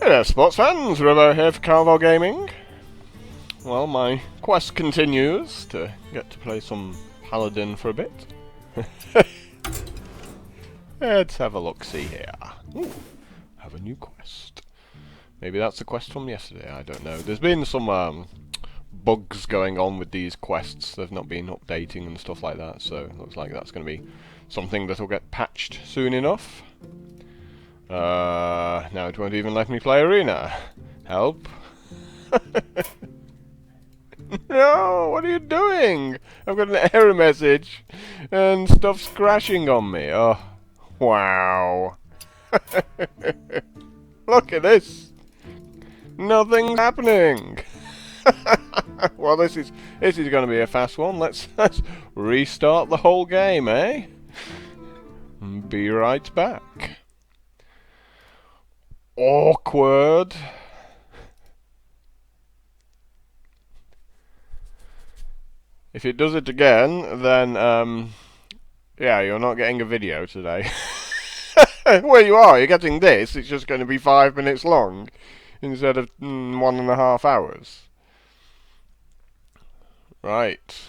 there, sports fans! River here for Carvel Gaming. Well, my quest continues to get to play some Paladin for a bit. Let's have a look-see here. Ooh, have a new quest. Maybe that's a quest from yesterday, I don't know. There's been some bugs going on with these quests. They've not been updating and stuff like that, so it looks like that's going to be something that'll get patched soon enough. Now it won't even let me play Arena. Help. No, what are you doing? I've got an error message and stuff's crashing on me. Oh, wow. Look at this. Nothing's happening. Well, this is going to be a fast one. Let's restart the whole game, eh? Be right back. Awkward. If it does it again, then yeah, you're not getting a video today. Well, you are. You're getting this. It's just going to be 5 minutes long instead of 1.5 hours. Right.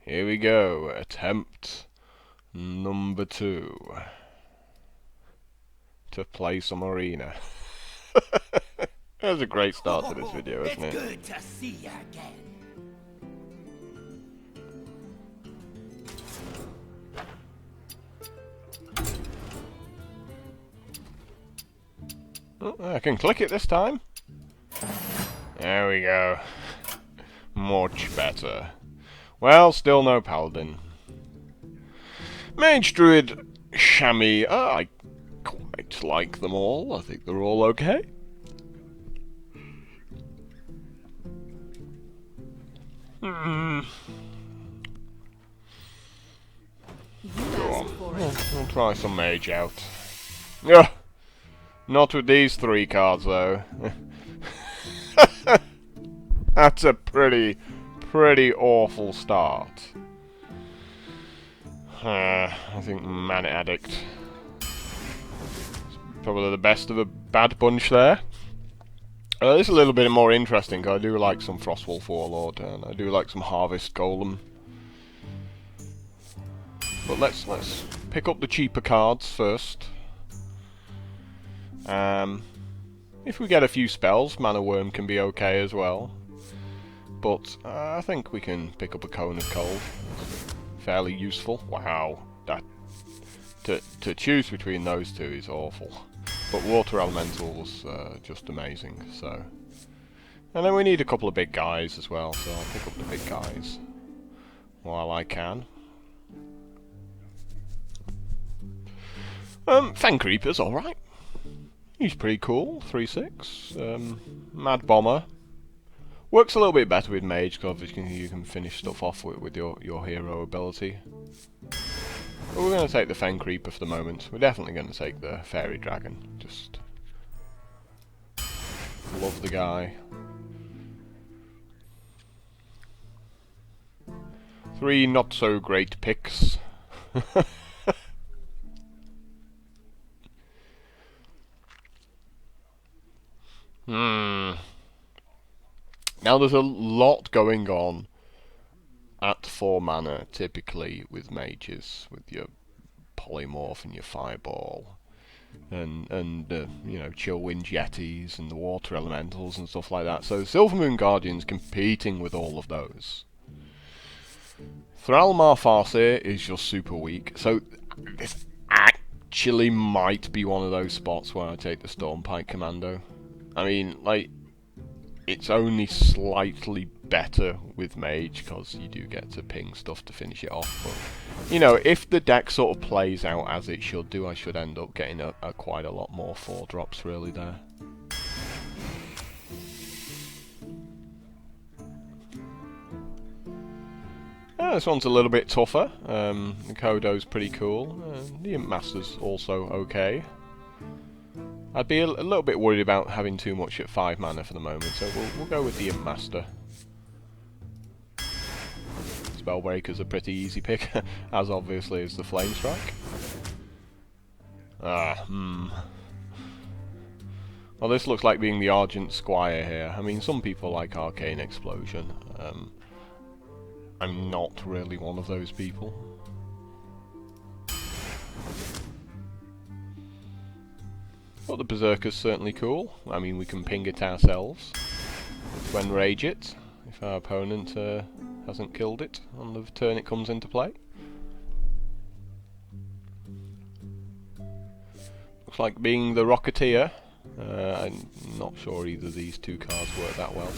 Here we go. Attempt number 2. To play some Arena. That was a great start to this video, isn't it? It's good to see you again. Oh, I can click it this time. There we go. Much better. Well, still no Paladin. Mage, Druid, Chamois. I quite like them all. I think they're all okay. Go on. We'll try some Mage out. Ugh. Not with these 3 cards, though. That's a pretty awful start. I think Mana Addict. Probably the best of a bad bunch there. This is a little bit more interesting, because I do like some Frostwolf Warlord, and I do like some Harvest Golem. But let's pick up the cheaper cards first. If we get a few spells, Mana Worm can be okay as well. But I think we can pick up a Cone of Cold. Fairly useful. Wow, that to choose between those two is awful. But Water Elemental's just amazing. So, and then we need a couple of big guys as well. So I'll pick up the big guys while I can. Fang Creeper's all right. He's pretty cool. 3/6. Mad Bomber. Works a little bit better with Mage, because obviously you can finish stuff off with your hero ability. But we're going to take the Fang Creeper for the moment. We're definitely going to take the Fairy Dragon. Just love the guy. 3 not so great picks. Now there's a lot going on at 4 mana, typically with mages, with your Polymorph and your Fireball, and you know, Chillwind Yetis and the Water Elementals and stuff like that. So Silvermoon Guardian's competing with all of those. Thralmar Farseer is just super weak, so this actually might be one of those spots where I take the Stormpike Commando. I mean, like, it's only slightly better with Mage, because you do get to ping stuff to finish it off. But, you know, if the deck sort of plays out as it should do, I should end up getting quite a lot more 4-drops really there. This one's a little bit tougher. The Kodo's pretty cool. The Imp Master's also okay. I'd be a little bit worried about having too much at 5 mana for the moment, so we'll go with the Imp Master. Spellbreaker's a pretty easy pick, as obviously is the Flame Strike. Well, this looks like being the Argent Squire here. I mean, some people like Arcane Explosion. I'm not really one of those people. But the Berserker's certainly cool. I mean, we can ping it ourselves to enrage it if our opponent hasn't killed it on the turn it comes into play. Looks like being the Rocketeer. I'm not sure either of these two cards work that well.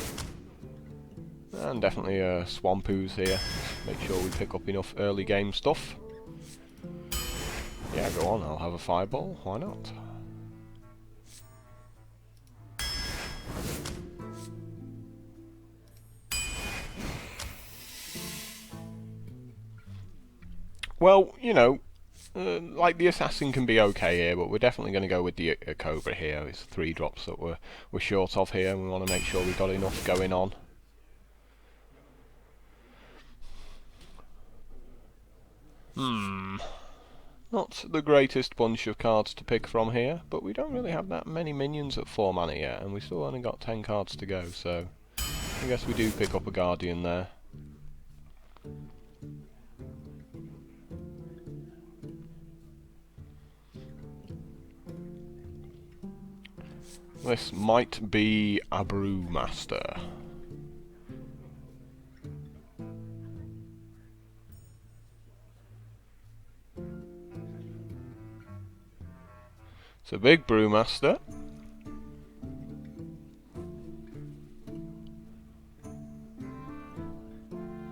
And definitely Swampoos here. Make sure we pick up enough early game stuff. Yeah, go on, I'll have a Fireball. Why not? Well, you know, like the Assassin can be okay here, but we're definitely going to go with the Cobra here. It's 3 drops that we're short of here, and we want to make sure we've got enough going on. Not the greatest bunch of cards to pick from here, but we don't really have that many minions at 4 mana yet, and we still only got 10 cards to go, so I guess we do pick up a Guardian there. This might be a Brewmaster. It's a big Brewmaster.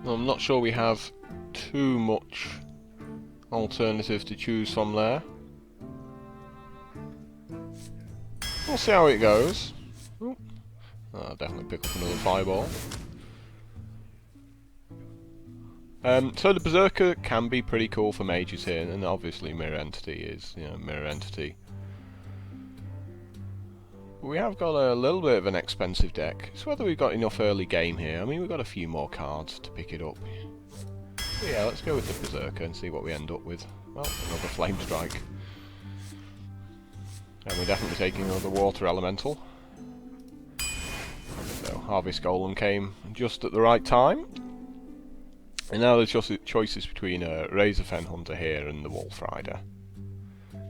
I'm not sure we have too much alternative to choose from there. We'll see how it goes. I'll definitely pick up another Fireball. So the Berserker can be pretty cool for mages here, and obviously Mirror Entity is, you know, Mirror Entity. We have got a little bit of an expensive deck. It's whether we've got enough early game here. I mean, we've got a few more cards to pick it up. But yeah, let's go with the Berserker and see what we end up with. Well, another Flame Strike. And we're definitely taking another Water Elemental. So Harvest Golem came just at the right time. And now there's just choices between Razorfen Hunter here and the Wolf Rider.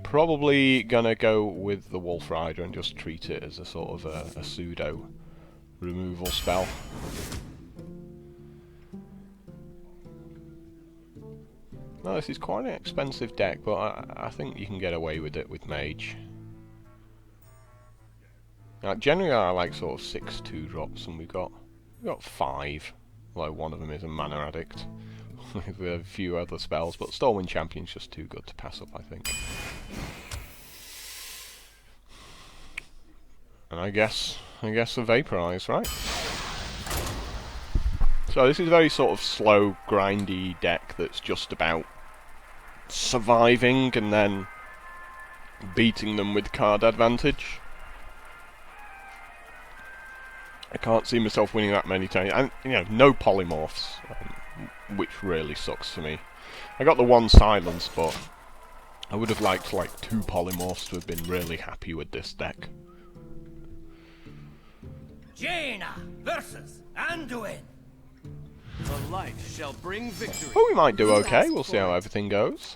Probably gonna go with the Wolf Rider and just treat it as a sort of a pseudo removal spell. Now this is quite an expensive deck, but I think you can get away with it with Mage. Now, generally I like sort of 6 2-drops, and we've got 5, although one of them is a Mana Addict with a few other spells, but Stormwind Champion's just too good to pass up, I think. And I guess a Vaporize, right? So this is a very sort of slow, grindy deck that's just about surviving and then beating them with card advantage. I can't see myself winning that many times, and you know, no polymorphs, which really sucks for me. I got the 1 silence, but I would have liked like 2 polymorphs to have been really happy with this deck. Jaina versus Anduin. The light shall bring victory. Well, we might do okay. We'll see how everything goes.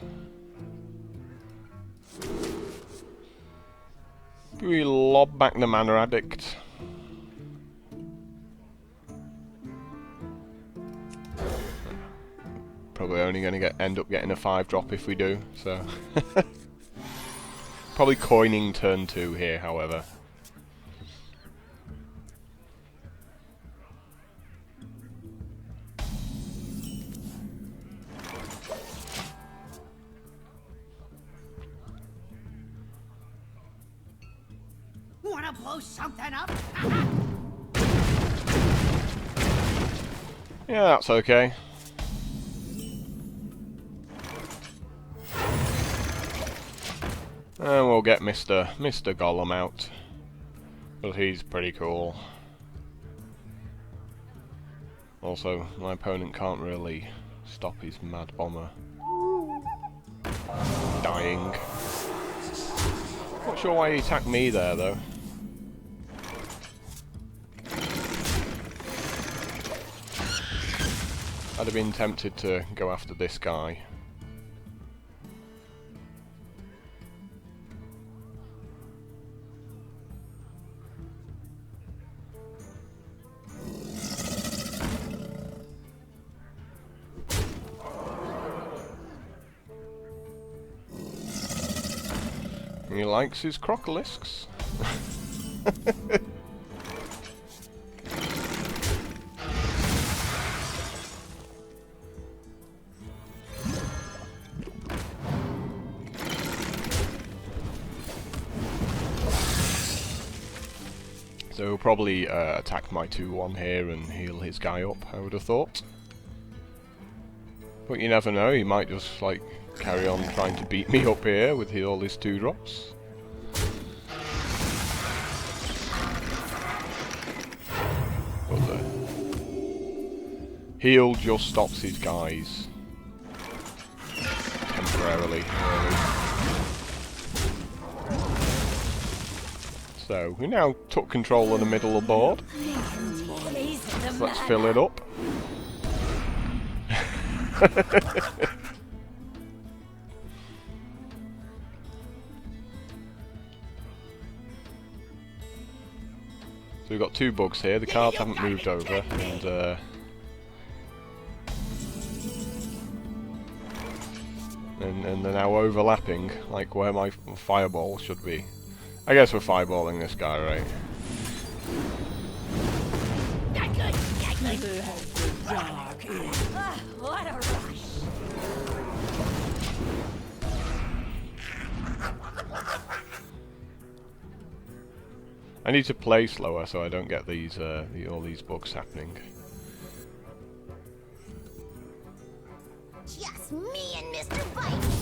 We lob back the Mana Addict. Probably only going to end up getting a 5-drop if we do, so... Probably coining turn 2 here, however. Wanna blow something up? Yeah, that's okay. And we'll get Mr. Golem out. But he's pretty cool. Also, my opponent can't really stop his Mad Bomber dying. Not sure why he attacked me there, though. have been tempted to go after this guy. He likes his crocolisks. So he'll probably attack my 2-1 here and heal his guy up, I would have thought. But you never know, he might just like carry on trying to beat me up here with all his 2-drops. But the heal just stops his guys temporarily. So we now took control of the middle of the board. So let's fill it up. So we've got 2 bugs here. The cards haven't moved over, and they're now overlapping, like where my fireball should be. I guess we're fireballing this guy, right? What a rush! I need to play slower so I don't get these all these bugs happening. Just me and Mr. Bite.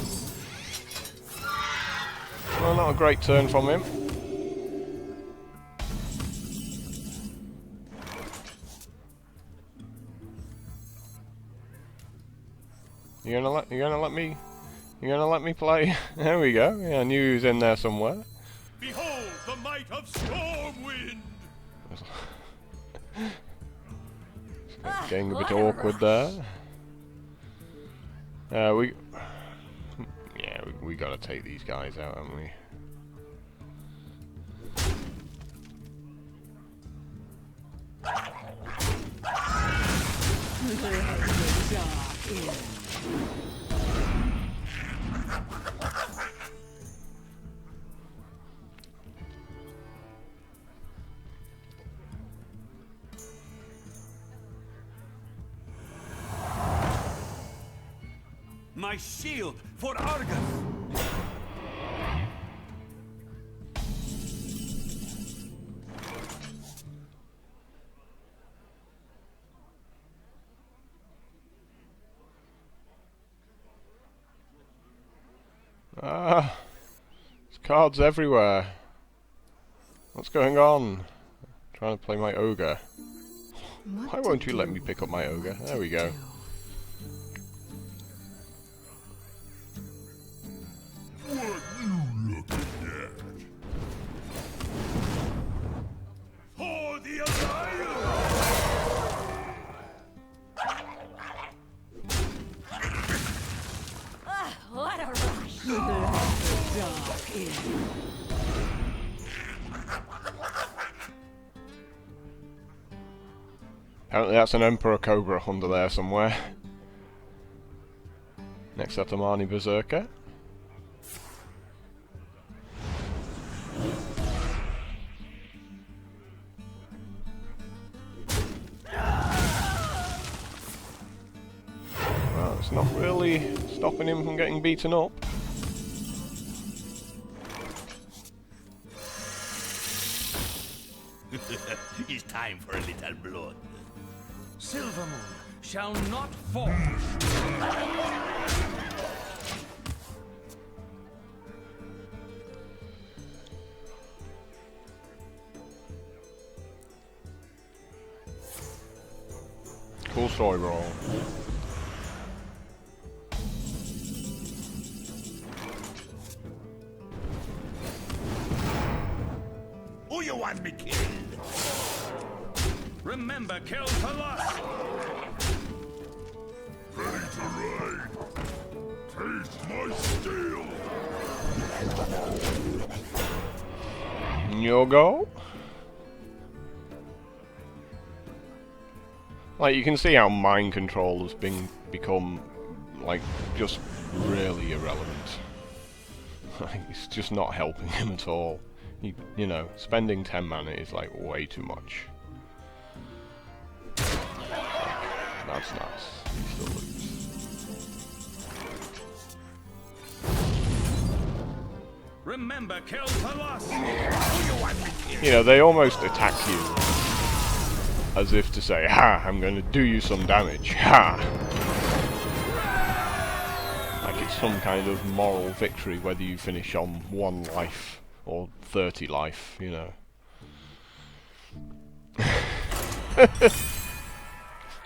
Well, not a great turn from him. You're gonna let me play? There we go. Yeah, I knew he was in there somewhere. Behold the might of Stormwind! Getting a bit awkward there. We gotta take these guys out, haven't we? My shield for Argus! Ah, there's cards everywhere. What's going on? Trying to play my ogre. Why won't you let me pick up my ogre? There we go. For the Alliance! What a rush! Apparently that's an Emperor Cobra under there somewhere. Next up, Amani Berserker. Well, it's not really stopping him from getting beaten up. It's time for a little blood. Silvermoon shall not fall. Cool story roll. Who you want me killed? Remember, kill for lust. Your go? Like, you can see how mind control has become, like, just really irrelevant. Like, it's just not helping him at all. You know, spending 10 mana is, like, way too much. That's nice. He still loses. Remember, kill velocity. Who you want to kill? You know, they almost attack you as if to say, "Ha! I'm going to do you some damage. Ha!" Like it's some kind of moral victory, whether you finish on 1 life or 30 life. You know.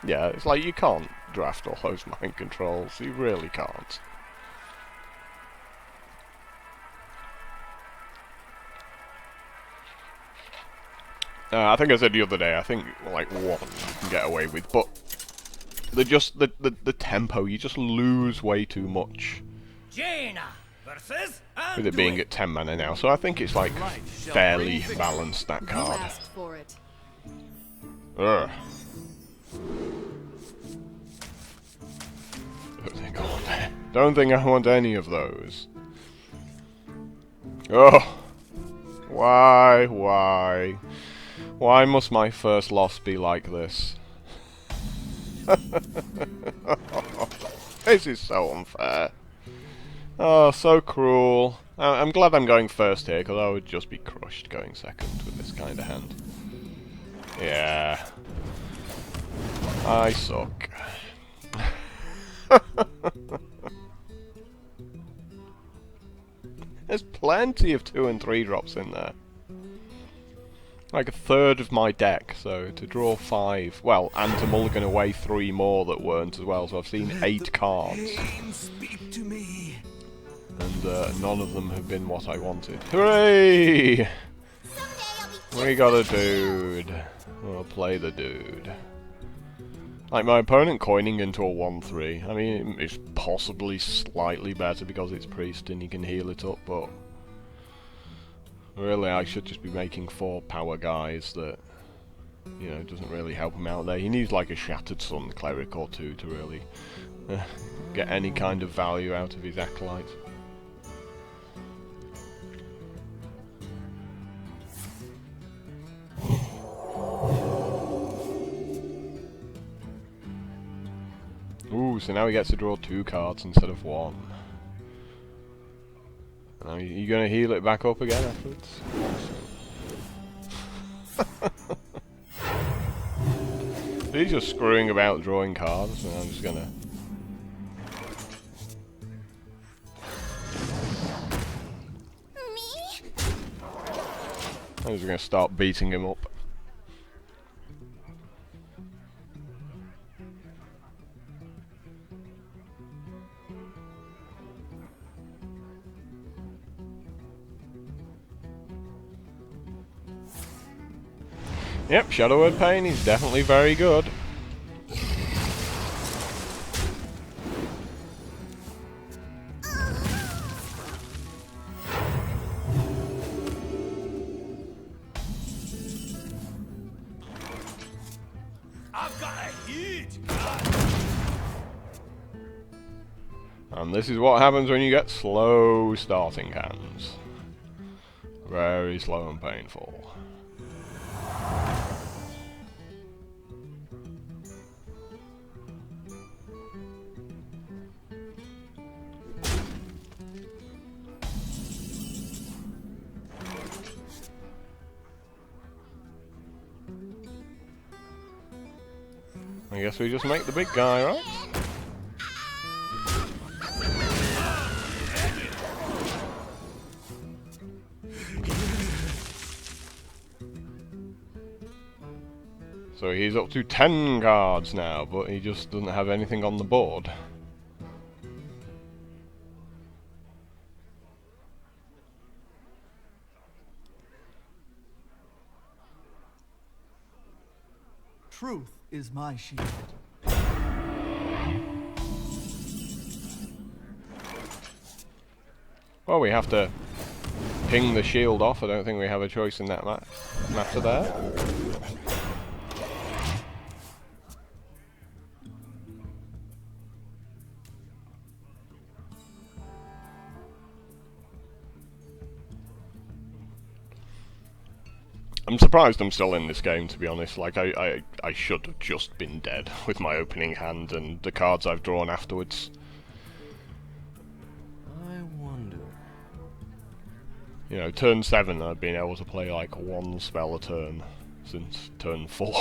Yeah, it's like you can't draft all those mind controls. You really can't. I think I said the other day, I think, like, 1 you can get away with, but the tempo, you just lose way too much Jaina versus with it being at 10 mana now, so I think it's, like, fairly balanced, that You card. asked for it. Ugh. Don't think I want any of those. Oh! Why? Why must my first loss be like this? This is so unfair. Oh, so cruel. I'm glad I'm going first here, because I would just be crushed going second with this kind of hand. Yeah. I suck. There's plenty of 2 and 3 drops in there. Like a third of my deck, so to draw 5, well, and to mulligan away 3 more that weren't as well, so I've seen 8 cards. Speak to me. And none of them have been what I wanted. Hooray! We got a dude. We'll play the dude. Like, my opponent coining into a 1-3, I mean, it's possibly slightly better because it's priest and he can heal it up, but really I should just be making 4 power guys that, you know, doesn't really help him out there. He needs like a Shattered Sun cleric or 2 to really get any kind of value out of his acolyte. Ooh, so now he gets to draw 2 cards instead of 1. Now, you gonna heal it back up again afterwards? He's just screwing about drawing cards, and I'm just gonna... I'm just gonna start beating him up. Yep, Shadow Word Pain, he's definitely very good. I've got a huge gun. And this is what happens when you get slow starting hands. Very slow and painful. I guess we just make the big guy, right? So he's up to 10 cards now, but he just doesn't have anything on the board. Truth is my shield. Well, we have to ping the shield off. I don't think we have a choice in that matter there. I'm surprised I'm still in this game, to be honest. Like, I should have just been dead with my opening hand and the cards I've drawn afterwards. I wonder. You know, turn 7 I've been able to play like one spell a turn since turn 4.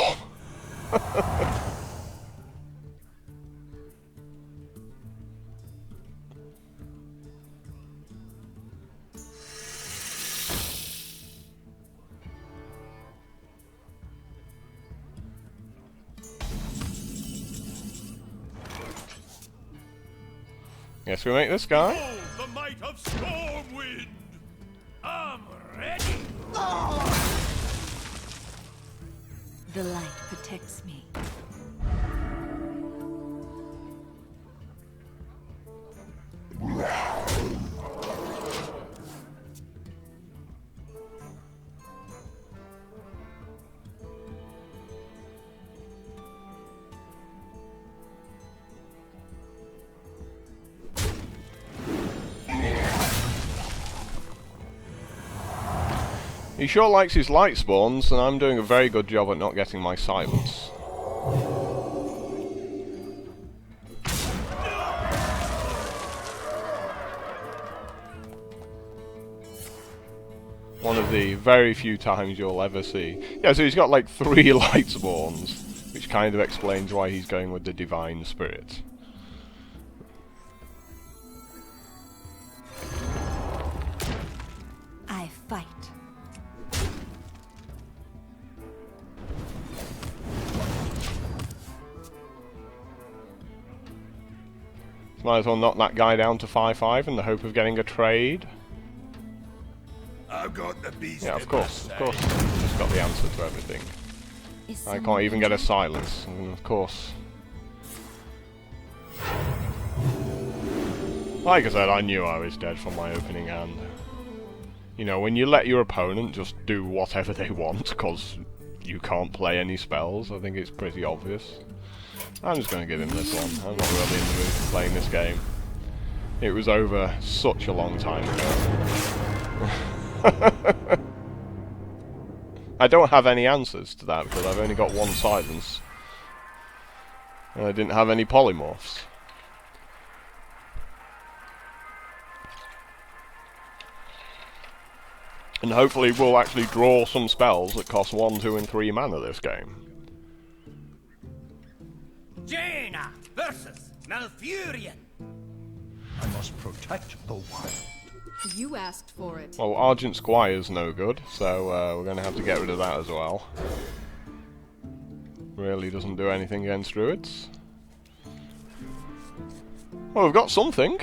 Guess we make this guy. Oh, the might of Stormwind! I'm ready! The light protects me. He sure likes his light spawns, and I'm doing a very good job at not getting my silence. One of the very few times you'll ever see. Yeah, so he's got like 3 light spawns, which kind of explains why he's going with the Divine Spirit. I fight. Might as well knock that guy down to 5-5 in the hope of getting a trade. I've got the beast. Yeah, of course. Just got the answer to everything. I can't even get a silence, and of course. Like I said, I knew I was dead from my opening hand. You know, when you let your opponent just do whatever they want, because you can't play any spells, I think it's pretty obvious. I'm just going to give him this one. I'm not really in the mood for playing this game. It was over such a long time ago. I don't have any answers to that because I've only got one silence. And I didn't have any polymorphs. And hopefully we'll actually draw some spells that cost 1, 2 and 3 mana this game. Jaina versus Malfurion. I must protect the wild. You asked for it. Well, Argent Squire's no good, so we're going to have to get rid of that as well. Really doesn't do anything against druids. Well, we've got something.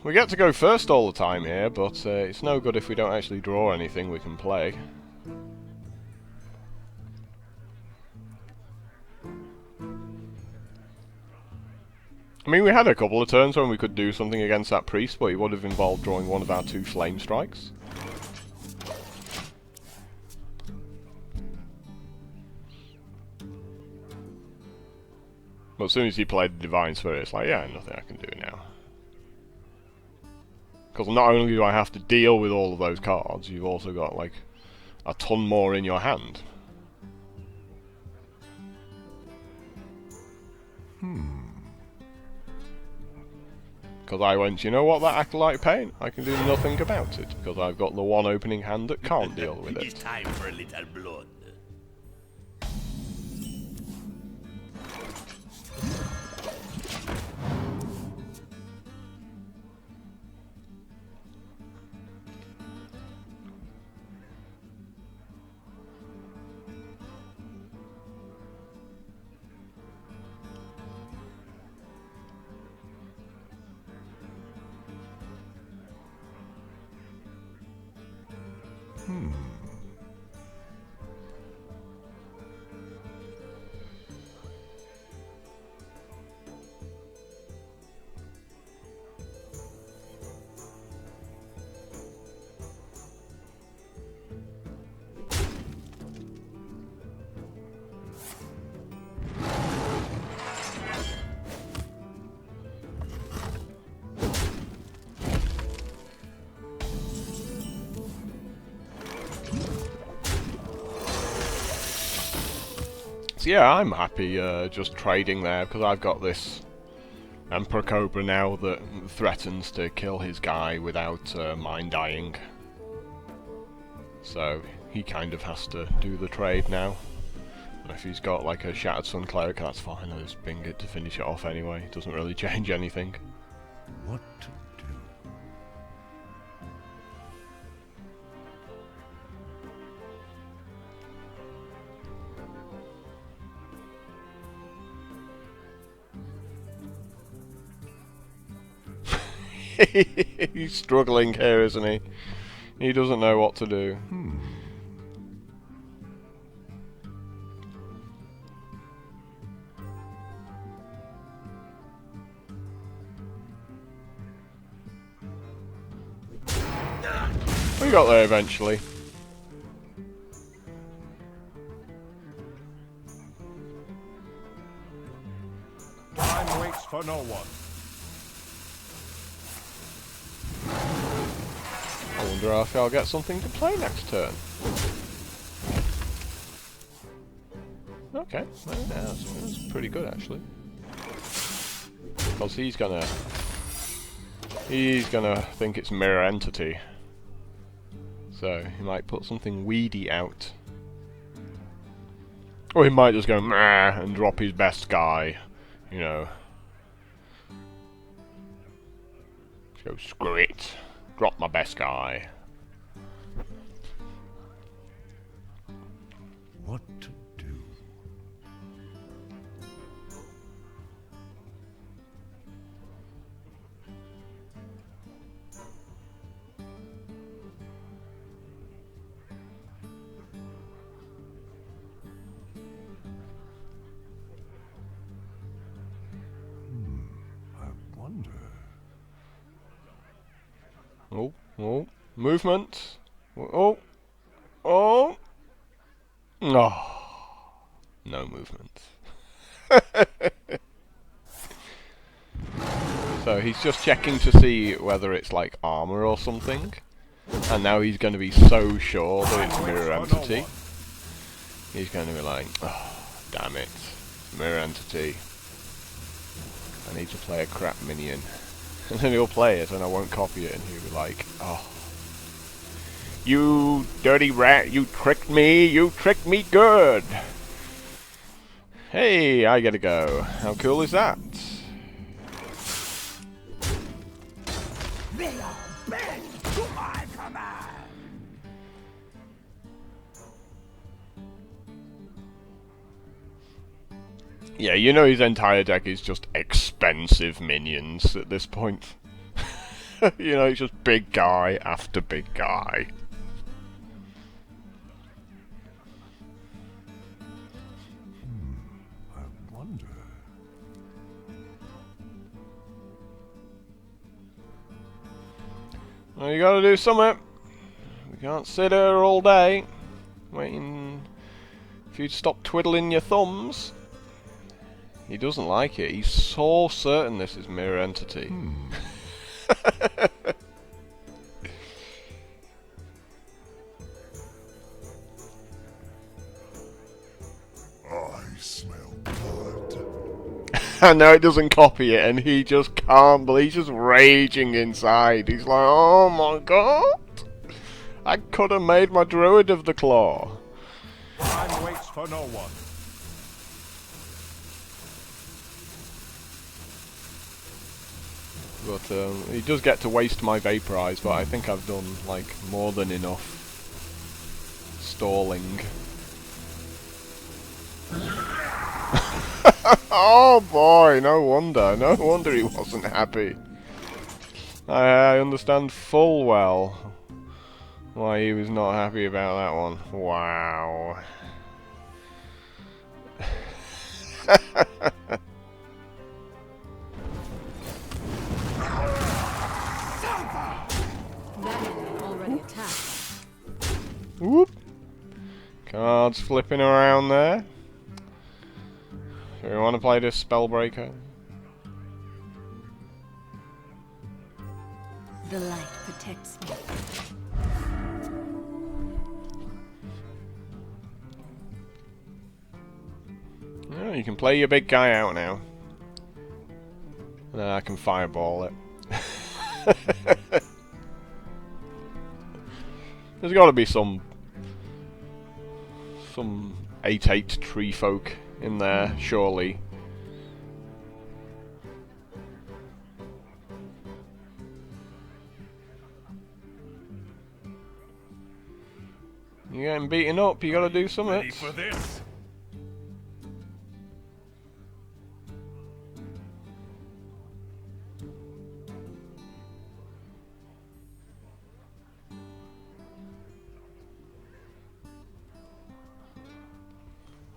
We get to go first all the time here, but it's no good if we don't actually draw anything we can play. I mean, we had a couple of turns when we could do something against that priest, but it would have involved drawing one of our 2 flame strikes. But as soon as he played the Divine Spirit, it's like, yeah, nothing I can do now. Because not only do I have to deal with all of those cards, you've also got, like, a ton more in your hand. Because I went, you know what, that Acolyte Pain? I can do nothing about it, because I've got the one opening hand that can't deal with It's it. time for a little blood. yeah, I'm happy just trading there, because I've got this Emperor Cobra now that threatens to kill his guy without mine dying. So he kind of has to do the trade now. And if he's got like a Shattered Sun Cleric, that's fine, I'll just bring it to finish it off anyway. It doesn't really change anything. What to do? He's struggling here, isn't he? He doesn't know what to do. We got there eventually. Time waits for no one. I wonder if I'll get something to play next turn. Okay, well, yeah, that's pretty good actually. Because he's gonna think it's Mirror Entity. So he might put something weedy out. Or he might just go meh and drop his best guy, you know. So screw it. Drop my best guy. What to do? I wonder. Oh, oh, movement. Oh, oh. Oh, no movement. So he's just checking to see whether it's like armor or something. And now he's going to be so sure that it's Mirror Entity. He's going to be like, oh, damn it. Mirror Entity. I need to play a crap minion. And then he'll play it and I won't copy it and he'll be like, oh. You dirty rat, you tricked me good! Hey, I gotta go. How cool is that? They are bent to my command. Yeah, you know his entire deck is just expensive minions at this point. You know, it's just big guy after big guy. I wonder. Well, you gotta do something. We can't sit here all day waiting for you to stop twiddling your thumbs. He doesn't like it. He's so certain this is Mirror Entity. I smell blood. And now it doesn't copy it, and he just can't believe. He's just raging inside. He's like, oh my god! I could have made my Druid of the Claw. Time waits for no one. But he does get to waste my Vaporize, but I think I've done like more than enough stalling. Oh boy, no wonder he wasn't happy. I understand full well why he was not happy about that one. Wow. That enemy already attacked. Whoop. Cards flipping around there. Do we want to play this Spellbreaker? The light protects me. You can play your big guy out now. And then I can fireball it. There's got to be some 8/8 tree folk in there, surely. You're getting beaten up, you gotta do something. Ready for this?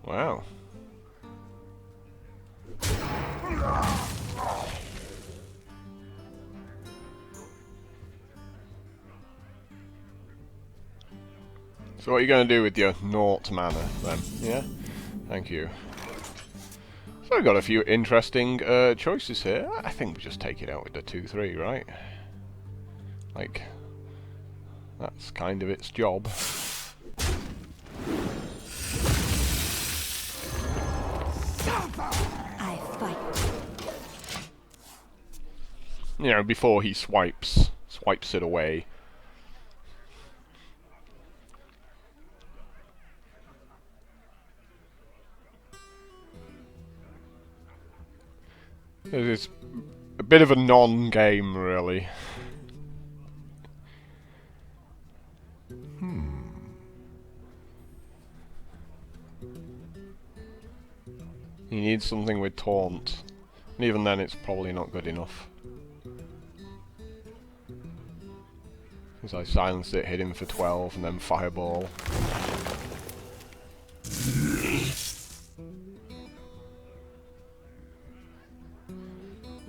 Wow. So what are you going to do with your naught mana then? Yeah? Thank you. So we've got a few interesting choices here. I think we just take it out with the 2/3, right? Like, that's kind of its job. I fight. You know, before he swipes it away. It's a bit of a non-game, really. He needs something with taunt. And even then it's probably not good enough. Because I silenced it, hit him for 12, and then fireball.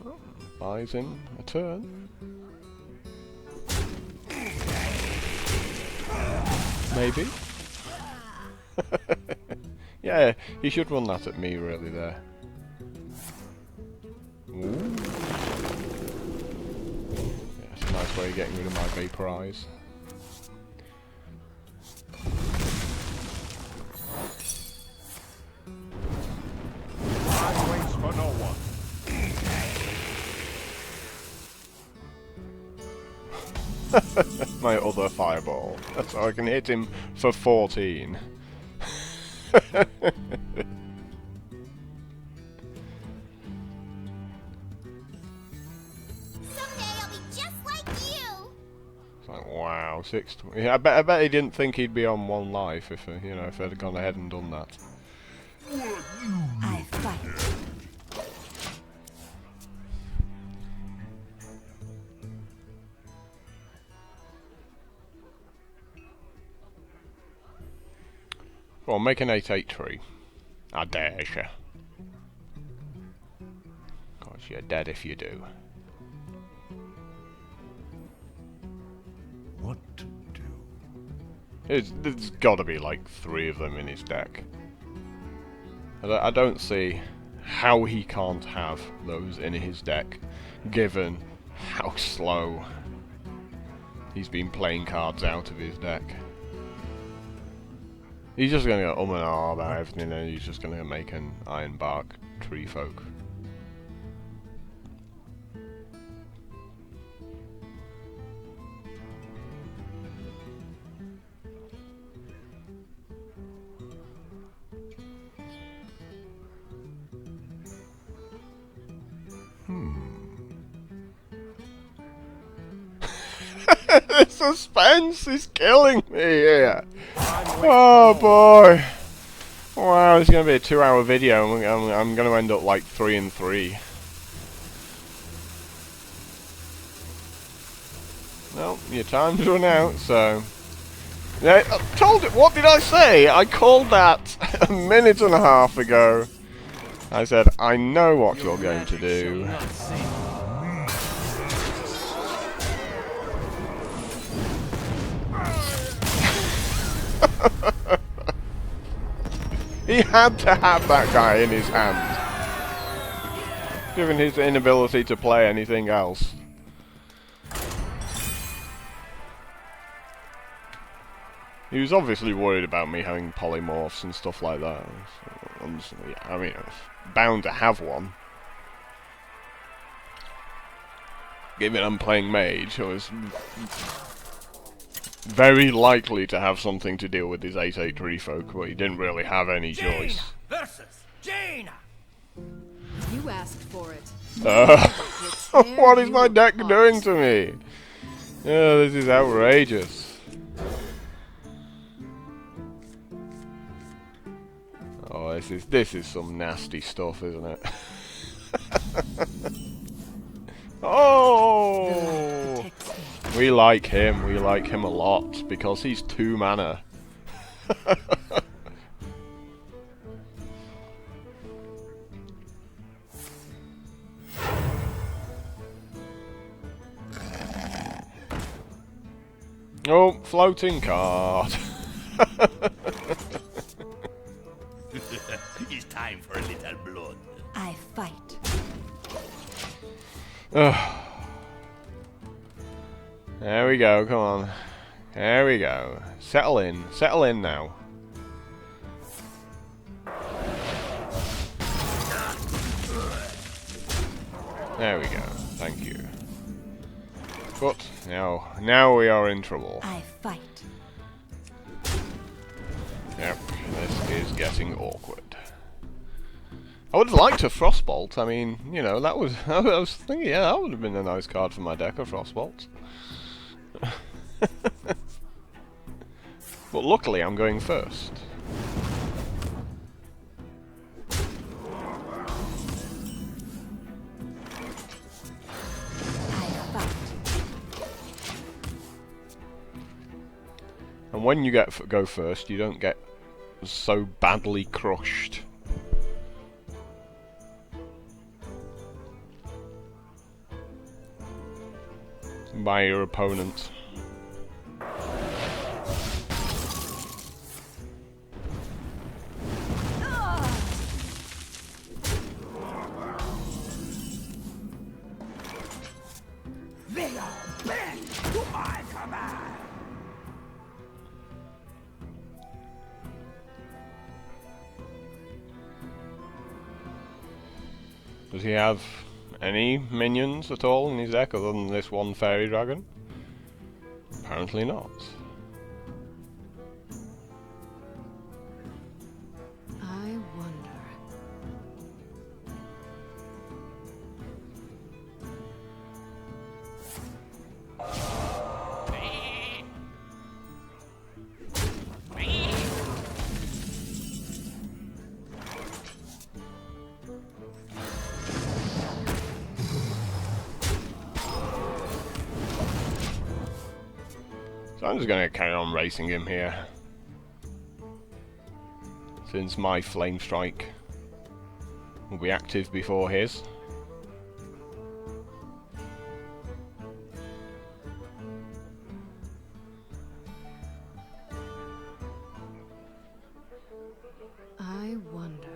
Oh, buys him a turn. Maybe. Yeah, he should run that at me really there. Ooh. Yeah, it's a nice way of getting rid of my vaporize. Time waits for no one. My other fireball. So I can hit him for 14. Someday I'll be just like you. It's like, wow, 6. Yeah, I bet he didn't think he'd be on 1 life if you know, if I'd gone ahead and done that. I fight. Well, make an 8/8 tree. I dare you. Cause you're dead if you do. What to do? There's gotta be like 3 of them in his deck. I don't see how he can't have those in his deck, given how slow he's been playing cards out of his deck. He's just gonna go and ah about everything, and he's just gonna make an Ironbark tree folk. The suspense is killing me here. Oh boy! Wow, this is going to be a 2-hour video, and I'm going to end up like 3 and 3. Well, your time's run out, so... Yeah, I told it. What did I say? I called that a minute and a half ago. I said, I know what you're going to do. He had to have that guy in his hand, given his inability to play anything else. He was obviously worried about me having polymorphs and stuff like that. So. Yeah, I mean, it's bound to have one. Given I'm playing mage, so it's very likely to have something to deal with his 8/8 refolk, but he didn't really have any choice. Jaina versus Jaina. You asked for it. What is my deck doing to me? Oh, this is outrageous. Oh, this is some nasty stuff, isn't it? Oh! We like him a lot, because he's 2 mana. Oh, floating card. It's time for a little blood. I fight. There we go, come on. There we go. Settle in now. There we go, thank you. But now we are in trouble. I fight. Yep, this is getting awkward. I would have liked a Frostbolt. I mean, you know, that was I was thinking, yeah, that would have been a nice card for my deck, a Frostbolt. But luckily, I'm going first. And when you go first, you don't get so badly crushed. By your opponent. They are bent to my command. Does he have any minions at all in his deck other than this one fairy dragon? Apparently not. I wonder. So I'm just going to carry on racing him here. Since my Flame Strike will be active before his. I wonder.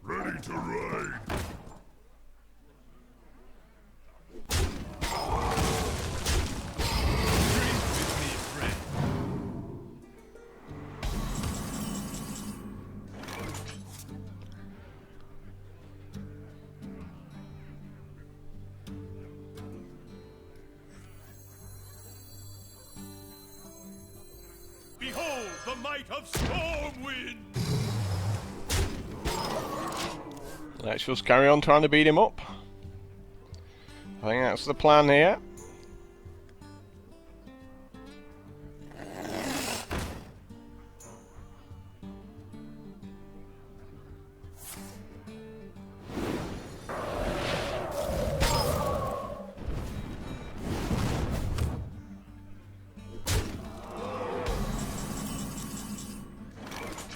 Ready to ride. Behold the might of Stormwind! Let's just carry on trying to beat him up. I think that's the plan here.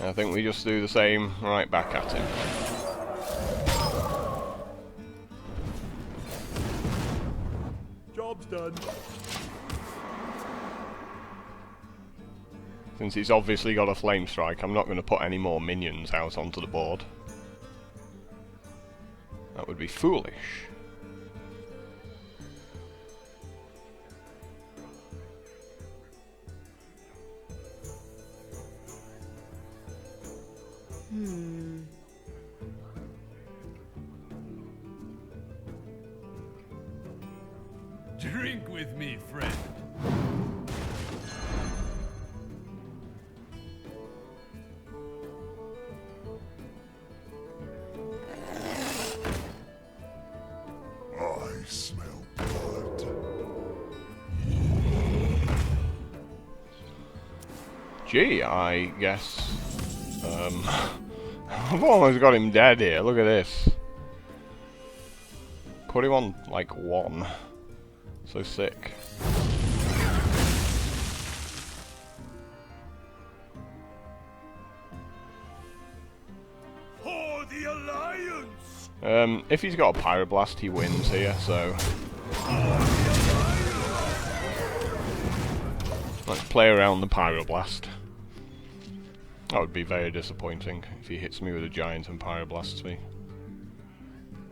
I think we just do the same right back at him. Job's done. Since he's obviously got a Flame Strike, I'm not going to put any more minions out onto the board. That would be foolish. Drink with me, friend. I smell blood. Gee, I guess... I've almost got him dead here, look at this. Put him on, like, 1. So sick. For the Alliance! If he's got a Pyroblast, he wins here, so... Let's play around the Pyroblast. That would be very disappointing if he hits me with a Giant and Pyroblasts me.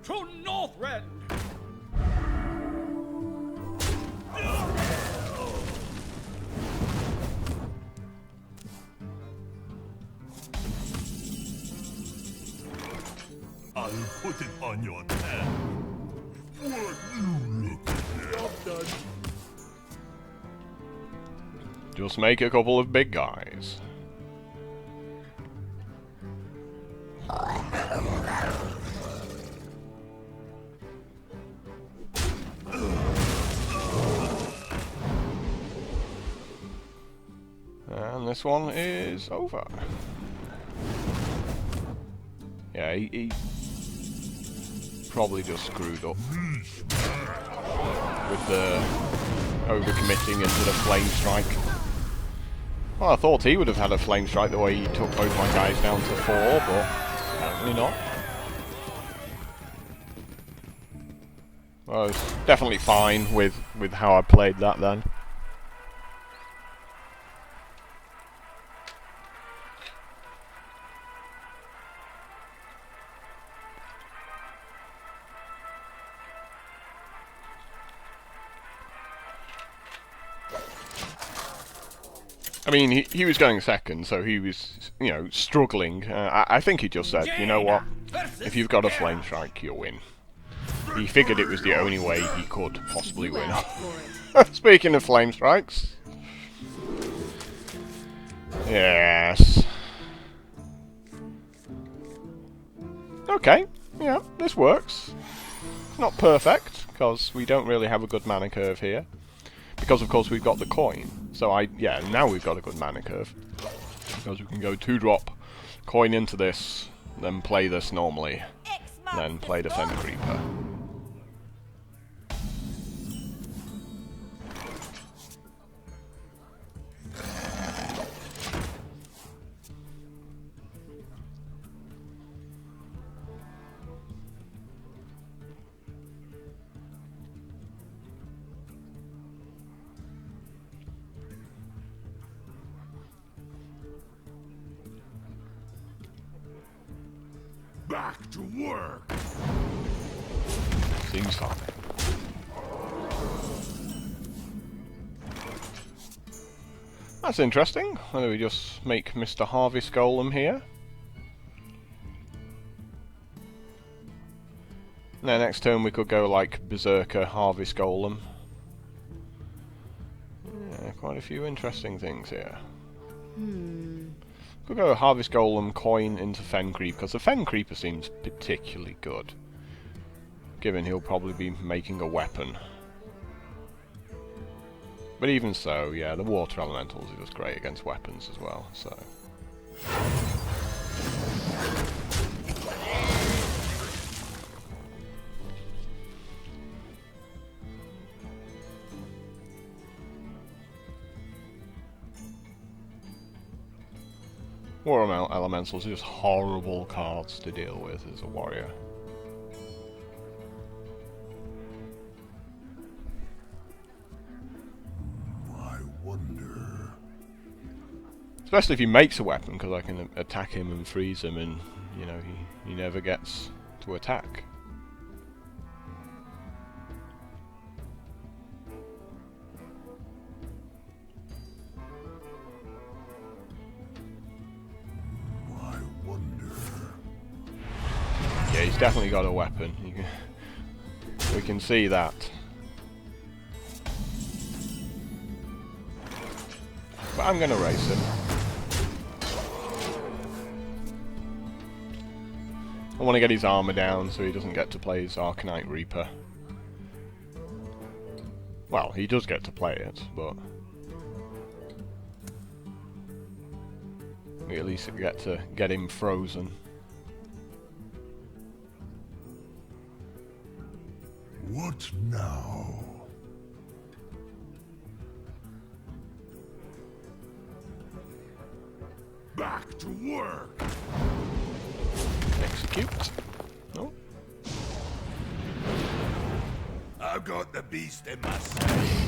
To Northrend! I'll put it on your tab. What you look at? Done. Just make a couple of big guys. And this one is over. Yeah, he probably just screwed up with the overcommitting into the Flame Strike. Well, I thought he would have had a Flame Strike the way he took both my guys down to 4, but apparently not. Well, I was definitely fine with how I played that then. I mean, he was going second, so he was, you know, struggling. I think he just said, you know what, if you've got a Flame Strike, you'll win. He figured it was the only way he could possibly win. Speaking of Flame Strikes. Yes. Okay, yeah, this works. Not perfect, because we don't really have a good mana curve here. Because of course we've got the coin. So yeah, now we've got a good mana curve. Because we can go 2-drop, coin into this, then play this normally, then play the Fen Creeper. Back to work. Seems fine. That's interesting. Why don't we just make Mr. Harvest Golem here? Now next turn we could go like Berserker Harvest Golem. Yeah, quite a few interesting things here. Could go Harvest Golem, coin into Fen Creeper, because the Fen Creeper seems particularly good. Given he'll probably be making a weapon. But even so, yeah, the Water Elementals are just great against weapons as well, so... Water Elementals are just horrible cards to deal with as a warrior. I wonder. Especially if he makes a weapon, because I can attack him and freeze him, and you know he never gets to attack. he's definitely got a weapon. We can see that. But I'm gonna race him. I want to get his armor down so he doesn't get to play his Arcanite Reaper. Well, he does get to play it, but we at least get to get him frozen. What now? Back to work. Execute. Oh. I've got the beast in my sight.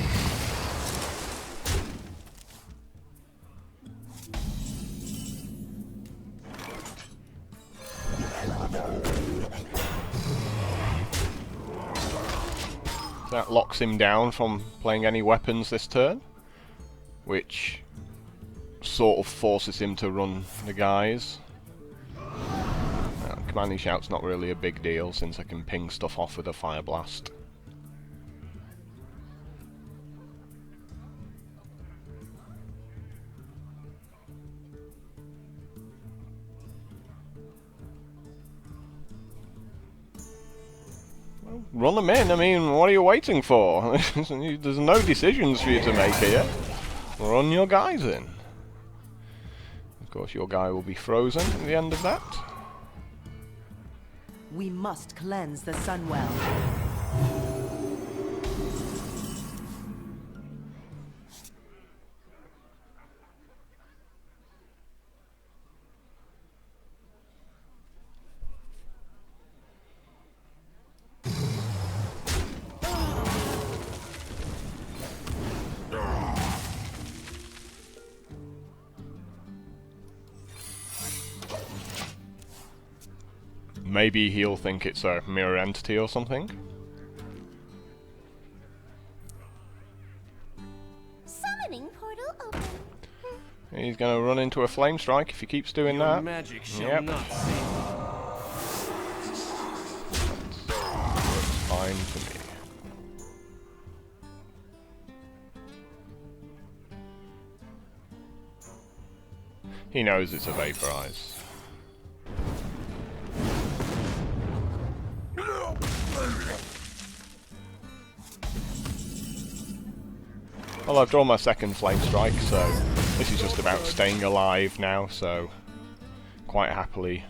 That locks him down from playing any weapons this turn, which sort of forces him to run the guys. Commanding Shout's not really a big deal since I can ping stuff off with a Fire Blast. Well, run them in, I mean, what are you waiting for? There's no decisions for you to make here. Run your guys in. Of course your guy will be frozen at the end of that. We must cleanse the Sunwell. Maybe he'll think it's a mirror entity or something. Summoning portal open. He's gonna run into a flame strike if he keeps doing that. Magic shall Yep. not save. Works fine for me. He knows it's a vaporize. Well, I've drawn my second flame strike, so this is just about staying alive now, so quite happily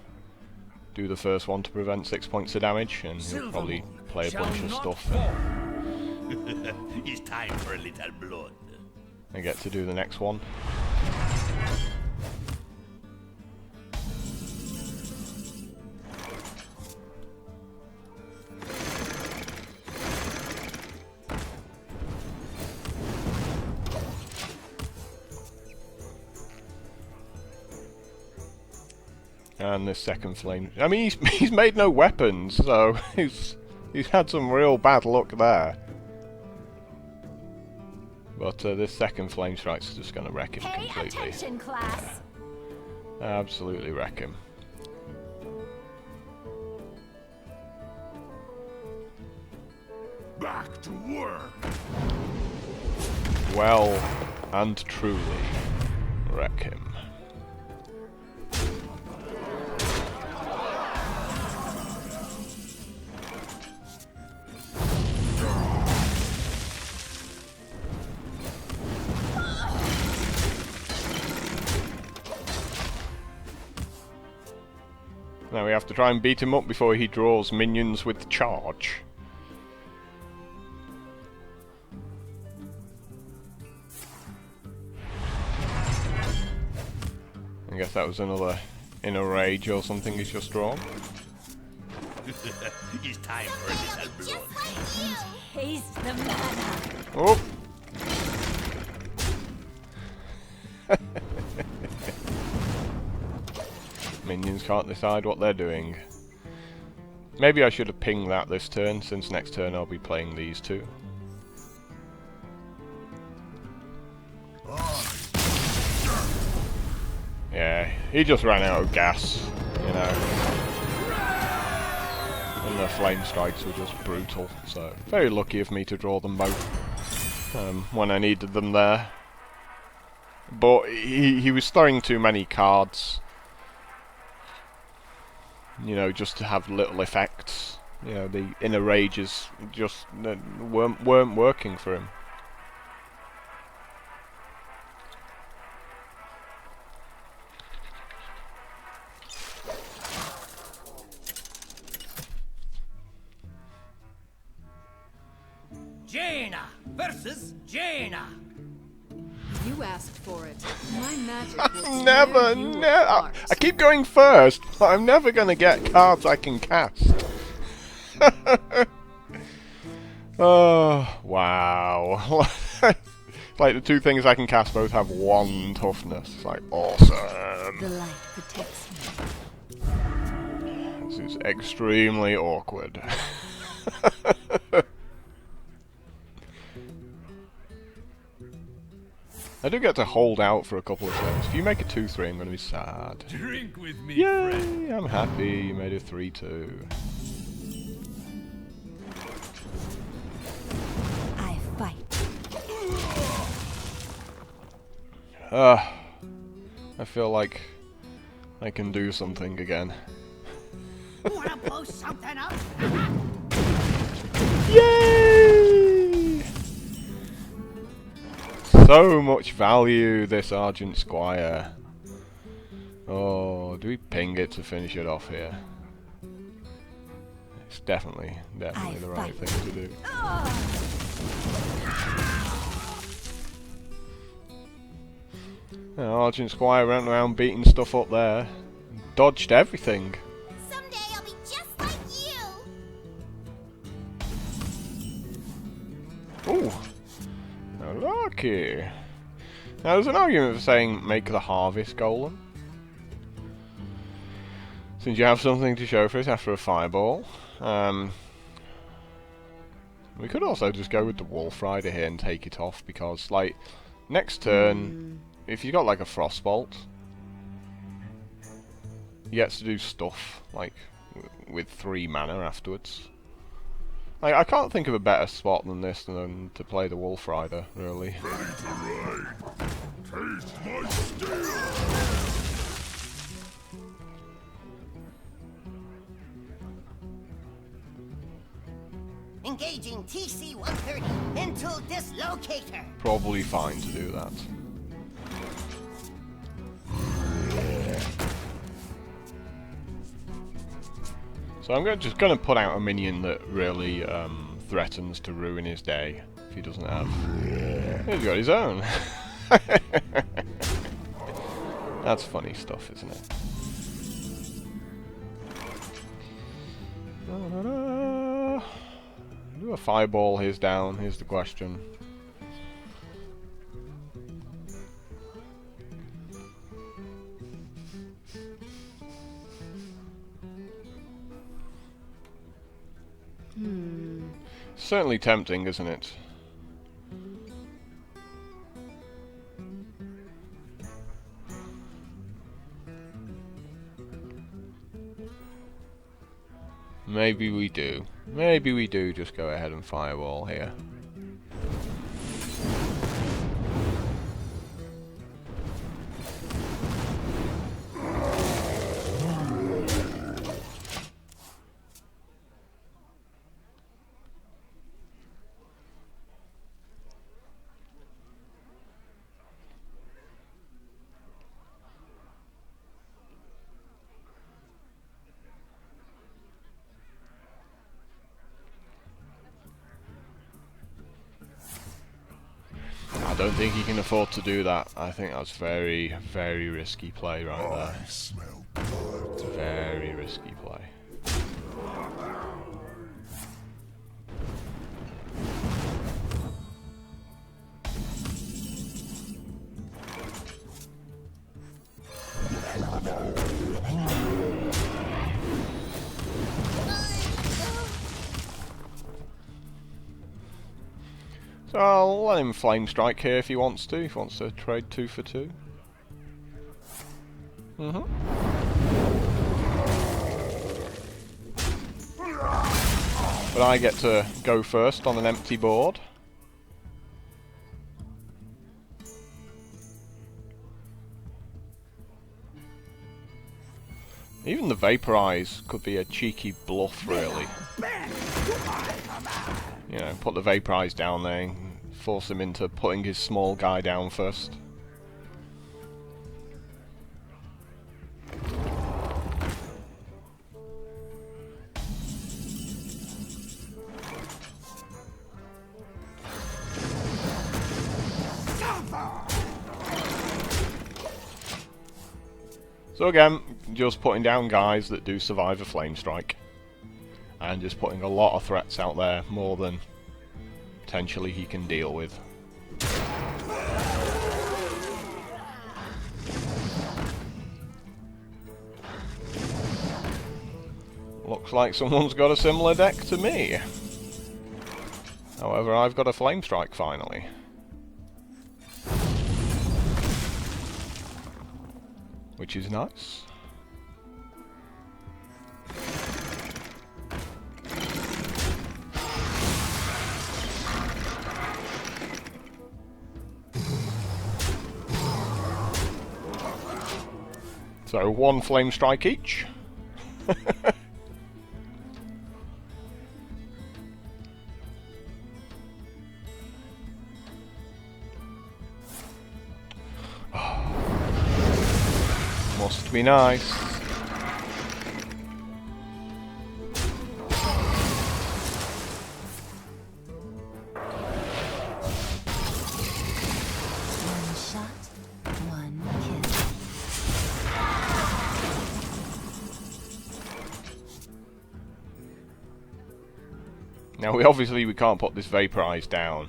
do the first one to prevent 6 points of damage, and he'll probably play a bunch of stuff It's time for a little blood. and get to do the next one. And this second flame. I mean, he's made no weapons, so he's had some real bad luck there. But this second flame strike's just going to wreck him Pay completely. attention, class. Absolutely wreck him. Back to work. Well and truly wreck him. Now we have to try and beat him up before he draws minions with charge. I guess that was another inner rage or something he's just drawn. It's time for a little blood. Just like you. Taste the mana. Oh! Minions can't decide what they're doing. Maybe I should have pinged that this turn, since next turn I'll be playing these two. Yeah, he just ran out of gas, you know. and the flame strikes were just brutal. So very lucky of me to draw them both when I needed them there. But he was throwing too many cards, you know, just to have little effects. You know, the inner rages just weren't working for him. Jaina versus Jaina. You asked for it. My magic will Never, tear you never. apart. I keep going first, but I'm never gonna get cards I can cast. Oh, wow. Like the two things I can cast both have 1 toughness. It's like, awesome. The light protects me. This is extremely awkward. I do get to hold out for a couple of turns. If you make a 2-3, I'm going to be sad. Drink with me, Yay! friend. I'm happy you made a 3-2. I fight. I feel like I can do something again. Wanna blow something up? Yay! So much value, this Argent Squire. Oh, do we ping it to finish it off here? It's definitely the right thing to do. Argent Squire ran around beating stuff up there. Dodged everything. Someday I'll be just like you. Ooh. Lucky. Now there's an argument for saying make the harvest golem, since you have something to show for it after a fireball. We could also just go with the Wolf Rider here and take it off, because like next turn, if you got like a Frostbolt, he gets to do stuff like with 3 mana afterwards. Like, I can't think of a better spot than this than to play the Wolf Rider, really. Ready to ride. Taste my steel. Engaging TC-130 into dislocator. Probably fine to do that. So I'm just going to put out a minion that really threatens to ruin his day if he doesn't have... He's got his own. That's funny stuff, isn't it? Do a fireball, he's down, here's the question. Certainly tempting, isn't it? Maybe we do. Maybe we do just go ahead and fireball here. I don't think he can afford to do that. I think that's very, very risky play right there. I smell blood. Very risky play. So I'll let him flame strike here if he wants to. If he wants to trade 2 for 2. But I get to go first on an empty board. Even the Vaporize could be a cheeky bluff, really. You know, put the Vaporize down there and force him into putting his small guy down first. So again, just putting down guys that do survive a flame strike. And just putting a lot of threats out there, more than potentially he can deal with. Looks like someone's got a similar deck to me. However, I've got a flame strike finally. Which is nice. So, one flame strike each. Must be nice. One shot, one kill. Now we can't put this Vaporize down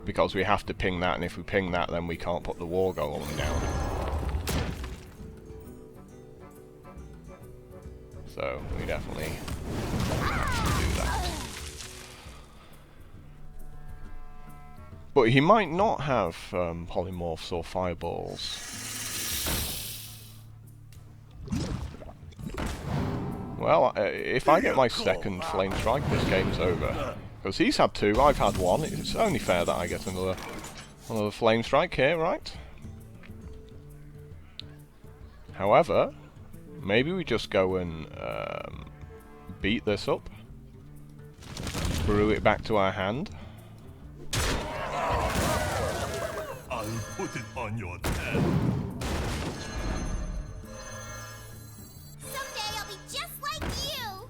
because we have to ping that, and if we ping that then we can't put the War Golem down. So we definitely have to do that. But he might not have polymorphs or fireballs. Well, if I get my second flame strike, this game's over. Because he's had two, I've had one. It's only fair that I get another flame strike here, right? However, maybe we just go and beat this up, brew it back to our hand. I'll put it on your tab. Someday I'll be just like you.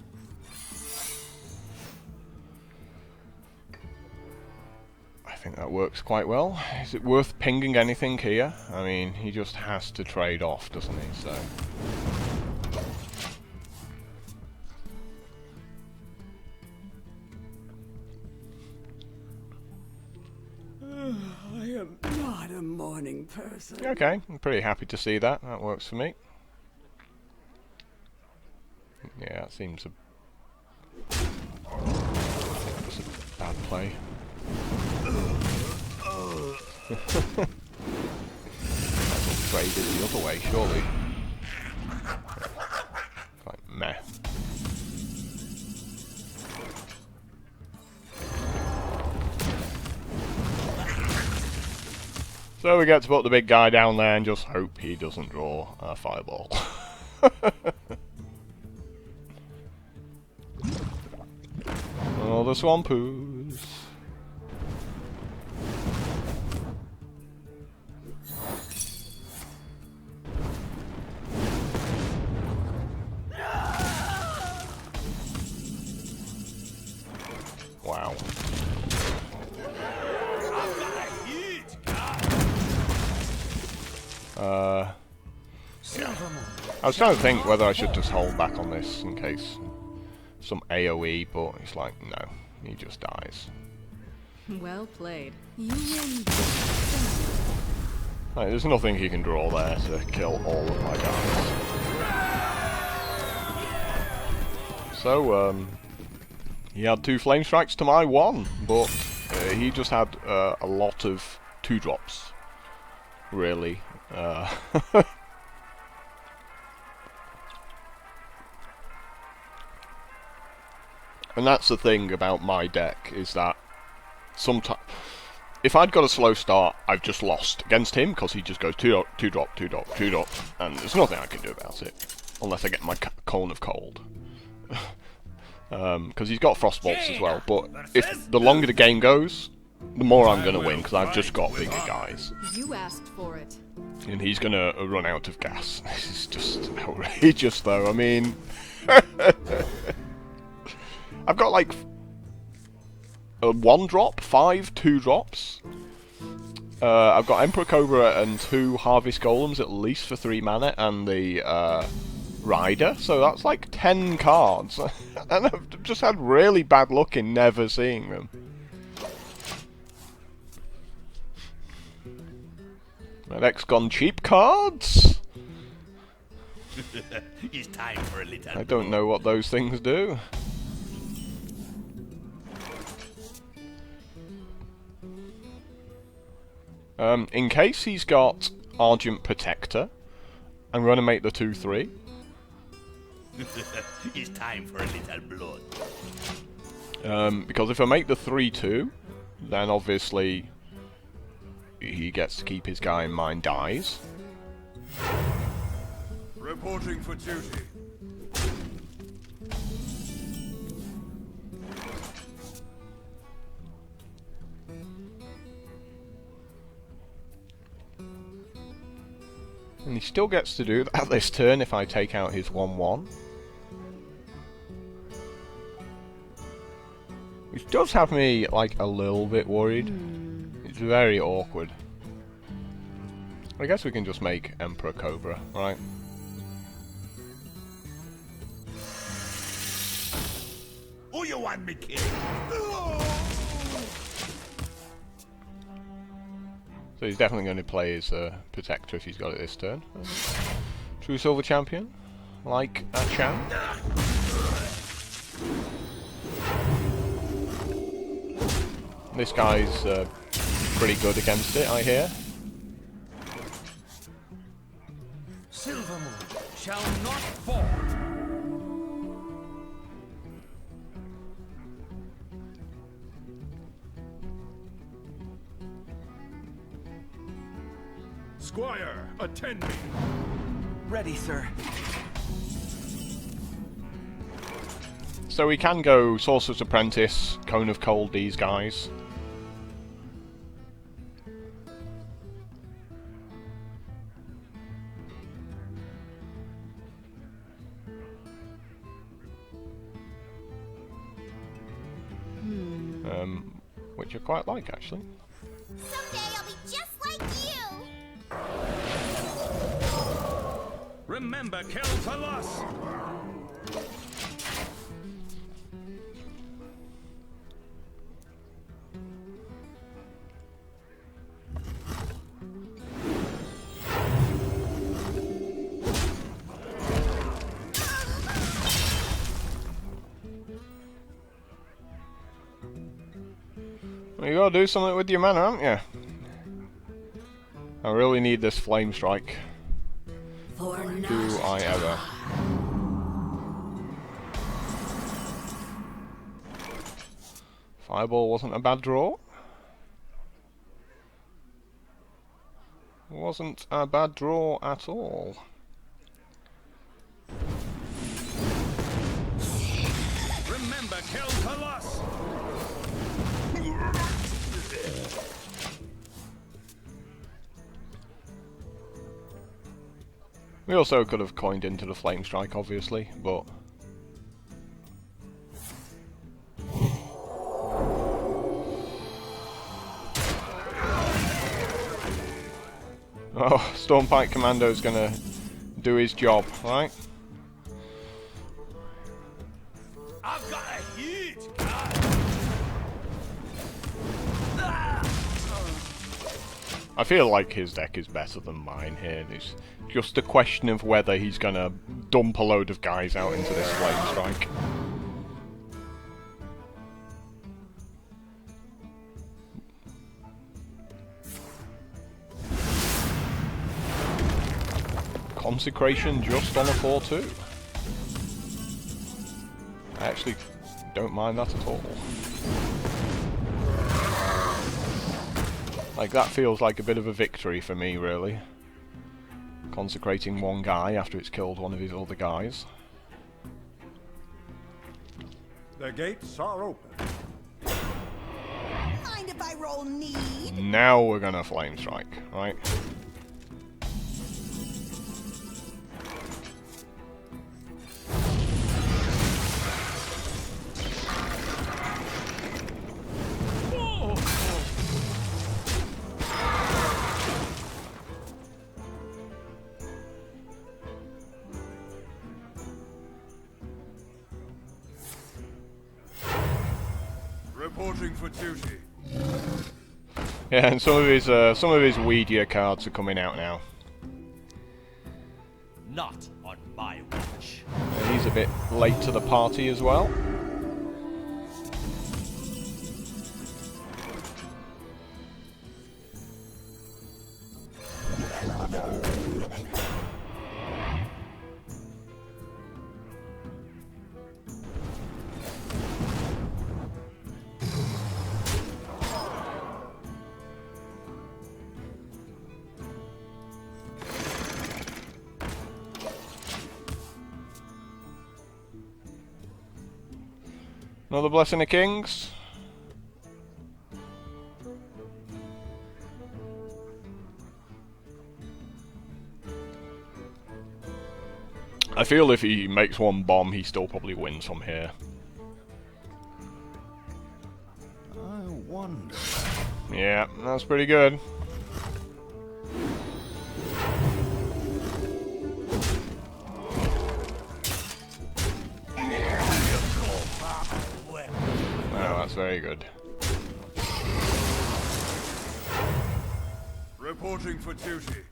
I think that works quite well. Is it worth pinging anything here? I mean, he just has to trade off, doesn't he? So. I am not a morning person. Okay, I'm pretty happy to see that. That works for me. Yeah, that seems it's a bad play. Trade it the other way, surely. Like, meh. So we get to put the big guy down there and just hope he doesn't draw a fireball. Oh, the Swampoos. Wow. I was trying to think whether I should just hold back on this in case some AoE, but it's like, no, he just dies. Well played. You win. Like, there's nothing he can draw there to kill all of my guys. So, he had 2 flame strikes to my 1, but he just had a lot of 2-drops, really. And that's the thing about my deck, is that sometimes, if I'd got a slow start, I've just lost against him, because he just goes 2 drop, 2 drop, 2 drop, 2 drop, and there's nothing I can do about it, unless I get my cone of cold. Because he's got frost bolts as well, but if the longer the game goes, the more I'm going to win, because I've just got bigger guys. You asked for it. And he's going to run out of gas. This is just outrageous, though. I mean... I've got, like, a 1 drop, 5 2 drops. I've got Emperor Cobra and 2 Harvest Golems at least for 3 mana, and the Rider, so that's like 10 cards. And I've just had really bad luck in never seeing them. My deck's gone cheap cards? It's time for a little. I don't know what those things do. In case he's got Argent Protector, I'm going to make the 2/3. It's time for a little blood. Because if I make the 3/2, then obviously he gets to keep his guy and mine dies. Reporting for duty. And he still gets to do that this turn if I take out his 1/1. Which does have me, like, a little bit worried. It's very awkward. I guess we can just make Emperor Cobra, right? Who you want me kill? So he's definitely going to play his Protector if he's got it this turn. True Silver Champion, like a champ. This guy's pretty good against it, I hear. Silvermoon shall not fall. Squire, attend me. Ready, sir. So we can go Sorcerer's Apprentice, Cone of Cold, these guys. Which I quite like, actually. Someday I'll be just like you. Remember, Kel'Thuzad! Well, you gotta do something with your mana, haven't you? I really need this Flame Strike. Do I ever? Fireball wasn't a bad draw. Wasn't a bad draw at all. Remember, Kel'Thuzad! We also could have coined into the Flame Strike, obviously, but... Oh, Stormpike Commando's gonna do his job, right? I've got a huge I feel like his deck is better than mine here. It's just a question of whether he's gonna dump a load of guys out into this Flame Strike. Consecration just on a 4/2. I actually don't mind that at all. Like, that feels like a bit of a victory for me, really. Consecrating one guy after it's killed one of his other guys. The gates are open. Mind if I roll need? Now we're gonna flame strike, right? Reporting for duty. Yeah, and some of his weedier cards are coming out now. Not on my watch. He's a bit late to the party as well. Another Blessing of Kings. I feel if he makes one bomb, he still probably wins from here. I wonder. Yeah, that's pretty good. Wow, that's very good. Reporting for duty.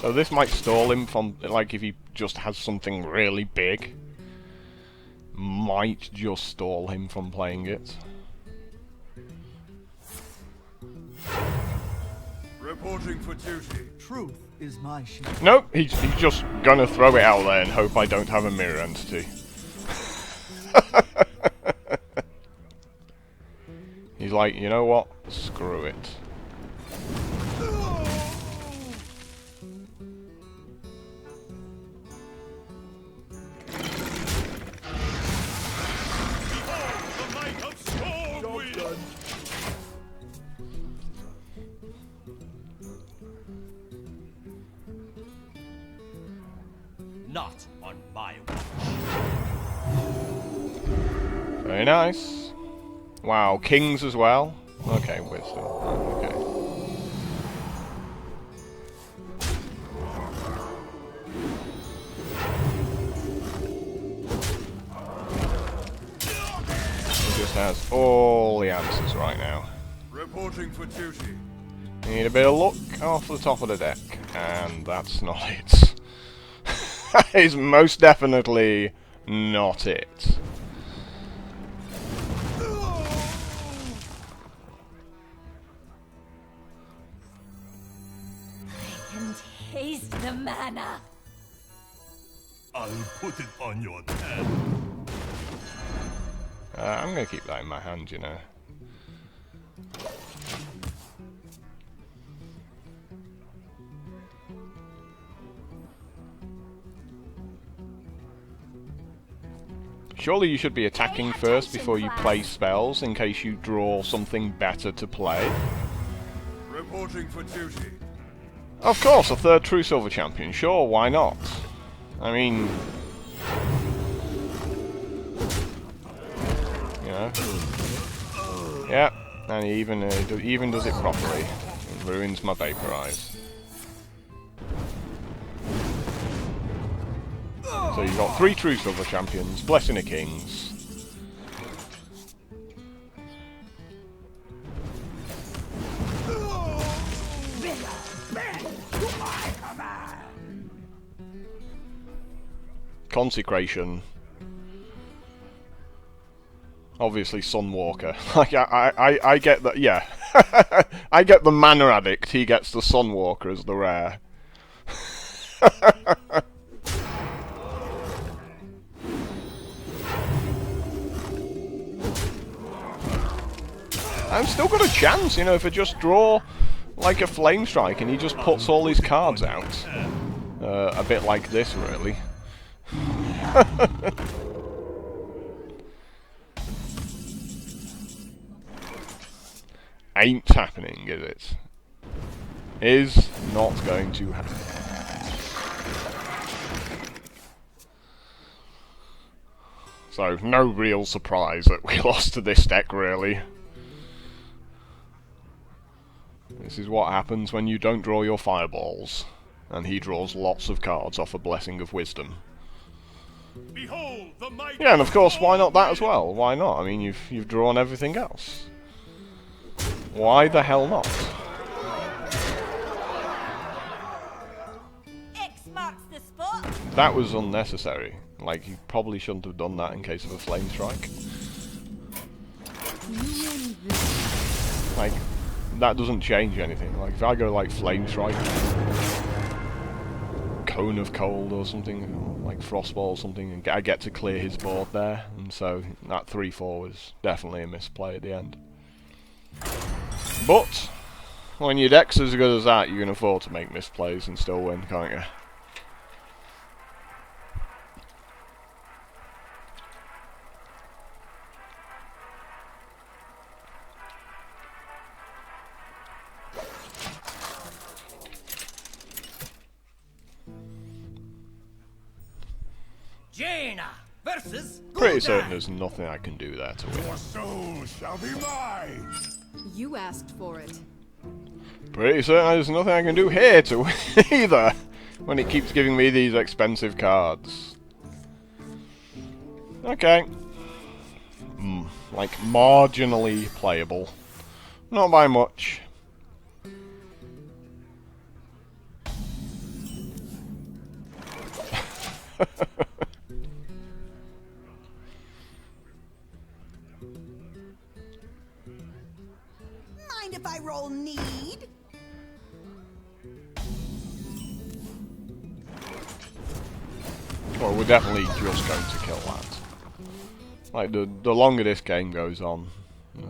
So this might stall him from, like, if he just has something really big. Might just stall him from playing it. Reporting for duty. Truth is my shield. Nope, he's just gonna throw it out there and hope I don't have a mirror entity. He's like, you know what? Screw it. Not on my watch. Very nice. Wow, kings as well. Okay, wisdom. Okay. He just has all the answers right now. Reporting for duty. Need a bit of luck off the top of the deck, and that's not it. That is most definitely not it. I can taste the mana. I'll put it on your tab. I'm gonna keep that in my hand, you know. Surely you should be attacking first before you play spells, in case you draw something better to play. Reporting for duty. Of course, a third True Silver Champion. Sure, why not? I mean... You know? Yeah, and he even does it properly. It ruins my Vaporize. So you've got 3 True Silver Champions, Blessing of Kings. Consecration. Obviously, Sunwalker. Like I get that. Yeah, I get the Mana Addict. He gets the Sunwalker as the rare. I've still got a chance, you know, if I just draw like a Flame Strike and he just puts all his cards out. A bit like this, really. Ain't happening, is it? Is not going to happen. So, no real surprise that we lost to this deck, really. This is what happens when you don't draw your fireballs, and he draws lots of cards off a Blessing of Wisdom. Behold the might. Yeah, and of course, why not that as well? Why not? I mean, you've drawn everything else. Why the hell not? X marks the spot. That was unnecessary. Like, you probably shouldn't have done that in case of a Flame Strike. Like, that doesn't change anything. Like, if I go like Flame Strike, Cone of Cold or something, like Frostball or something, and I get to clear his board there, and so that 3-4 was definitely a misplay at the end. But when your deck's as good as that, you can afford to make misplays and still win, can't you? Jaina versus Pretty certain there's nothing I can do there to win. Your soul shall be mine. You asked for it. Pretty certain there's nothing I can do here to win either, when it keeps giving me these expensive cards. Okay. Like, marginally playable. Not by much. Mind if I roll need? Well, we're definitely just going to kill that. Like, the longer this game goes on,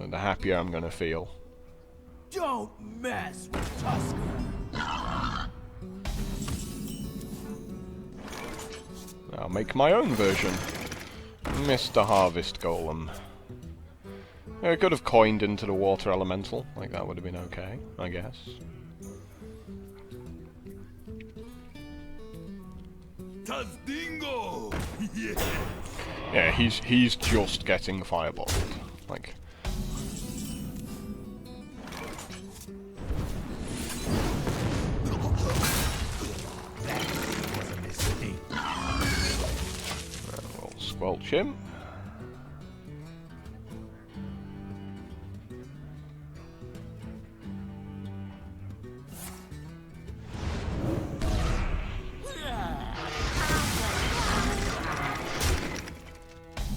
the happier I'm going to feel. Don't mess with Tusker. I'll make my own version. Mr. Harvest Golem. I could have coined into the Water Elemental, like that would have been okay, I guess. Tazdingo. Yeah, he's just getting fireballed. Like, we'll squelch him.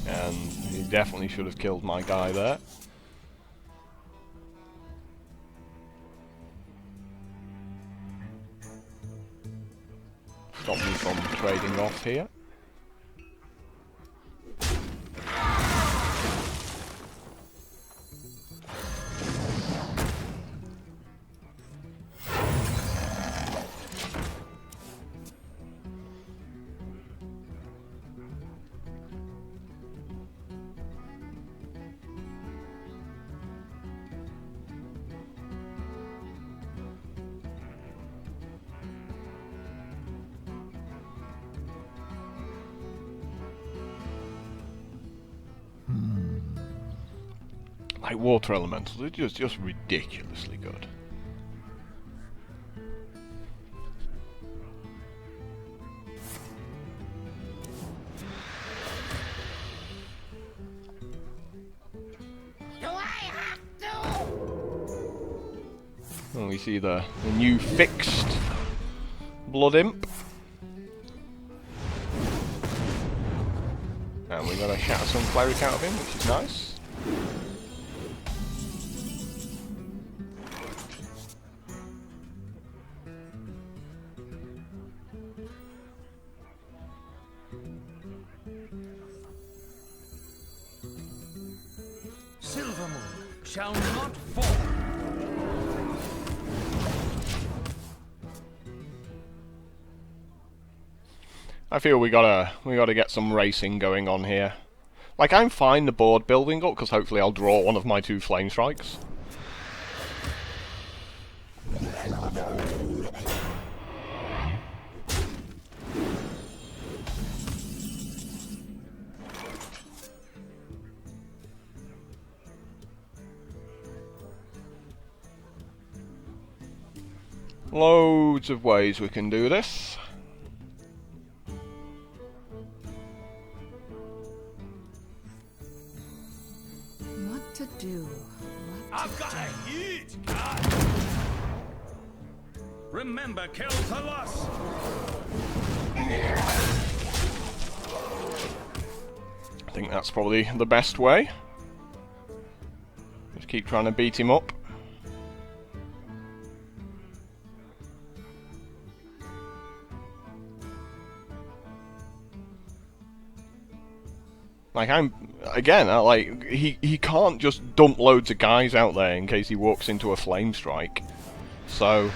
And he definitely should have killed my guy there. Stop me from trading off here. Like, water elementals are just ridiculously good. Do I have to? And we see the new fixed Blood Imp. And we got a Shatter Sun Cleric out of him, which is nice. Silver Moon shall not fall. I feel we gotta get some racing going on here. Like, I'm fine the board building up, because hopefully I'll draw one of my 2 Flame Strikes. Loads of ways we can do this. What to do? I've got a huge card. Remember, kill the loss. I think that's probably the best way. Just keep trying to beat him up. Like, he can't just dump loads of guys out there in case he walks into a Flame Strike. So...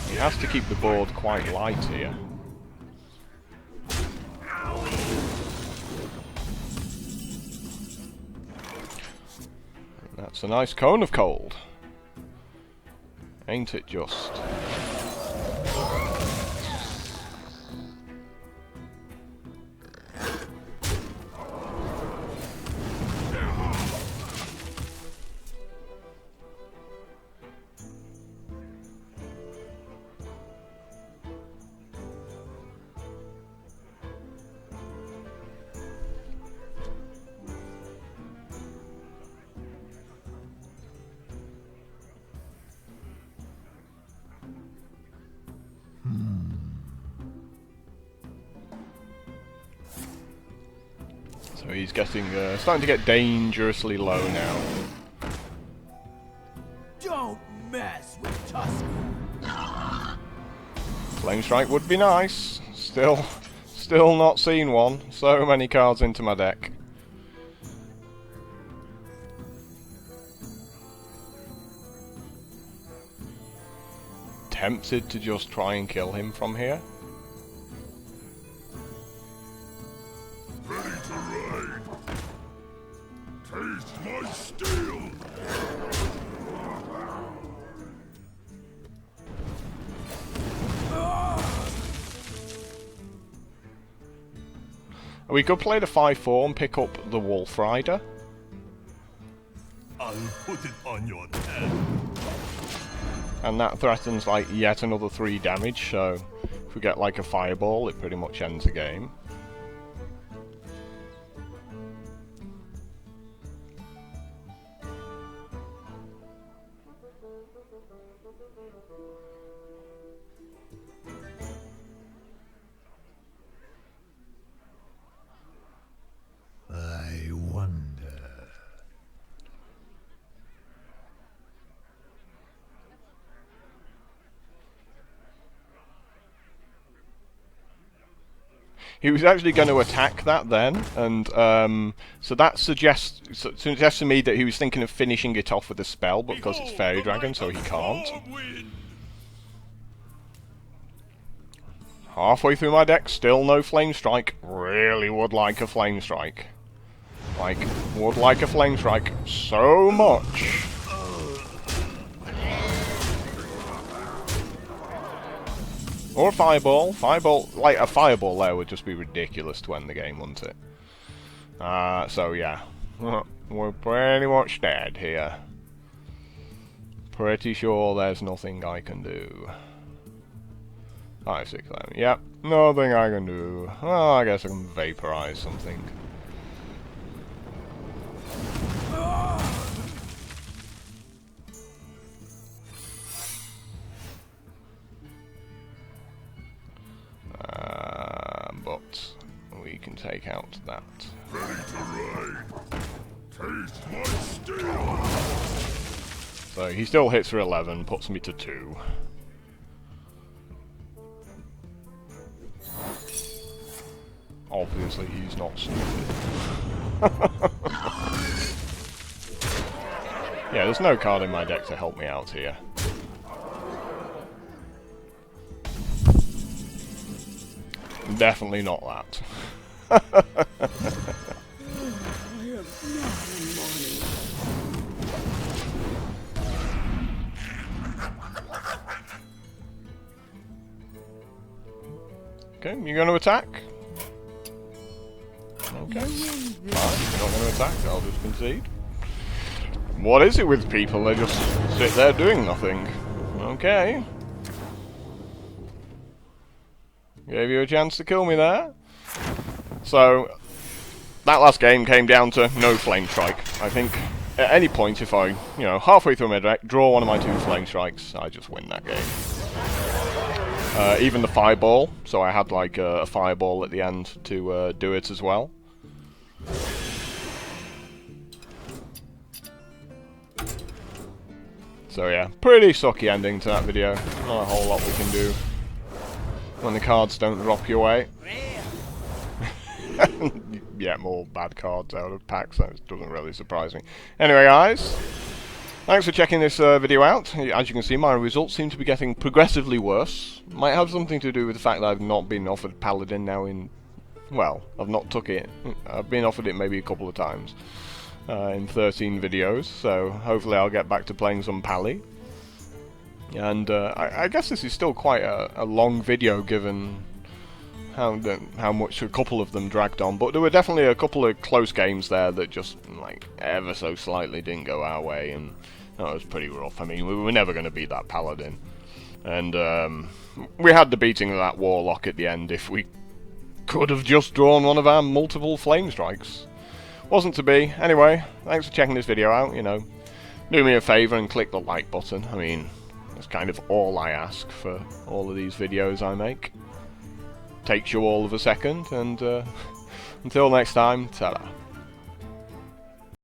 he has to keep the board quite light here. That's a nice Cone of Cold. Ain't it just? So he's getting, starting to get dangerously low now. Don't mess with Tusk. Flame Strike would be nice. Still not seen one. So many cards into my deck. Tempted to just try and kill him from here. Ready to ride. Taste my steel. We could play the 5/4 and pick up the Wolf Rider. I'll put it on your head. And that threatens like yet another 3 damage, so if we get like a fireball, it pretty much ends the game. I wonder. He was actually going to attack that then, and so that suggests to me that he was thinking of finishing it off with a spell, but because it's Fairy Dragon, so he can't. Halfway through my deck, still no Flame Strike. Really would like a Flame Strike. Like, would like a Flame Strike so much. Or a Fireball. Fireball, like a Fireball there would just be ridiculous to end the game, wouldn't it? So yeah. We're pretty much dead here. Pretty sure there's nothing I can do. 5, 6, 7. Yep, nothing I can do. Well, I guess I can vaporize something. that. Ready to ride. Taste my steel. So he still hits for 11, puts me to 2. Obviously he's not stupid. Yeah, there's no card in my deck to help me out here. Definitely not that. Okay, you going to attack? Okay. Fine, you're not going to attack, I'll just concede. What is it with people? They just sit there doing nothing. Okay. Gave you a chance to kill me there. So, that last game came down to no Flame Strike. I think at any point if I, you know, halfway through my deck, draw one of my 2 Flame Strikes, I just win that game. Even the Fireball, so I had like a Fireball at the end to do it as well. So yeah, pretty sucky ending to that video. Not a whole lot we can do when the cards don't drop your way. You get more bad cards out of packs, so it doesn't really surprise me. Anyway guys, thanks for checking this video out. As you can see, my results seem to be getting progressively worse. Might have something to do with the fact that I've not been offered Paladin now in... well, I've not took it. I've been offered it maybe a couple of times. In 13 videos, so hopefully I'll get back to playing some Pally. And I guess this is still quite a long video given how much a couple of them dragged on, but there were definitely a couple of close games there that just like ever so slightly didn't go our way, and that was pretty rough. I mean, we were never going to beat that Paladin, and we had the beating of that Warlock at the end if we could have just drawn one of our multiple Flame Strikes. Wasn't to be. Anyway, thanks for checking this video out, you know. Do me a favour and click the like button. I mean, that's kind of all I ask for all of these videos I make. Takes you all of a second, and until next time, ta-da.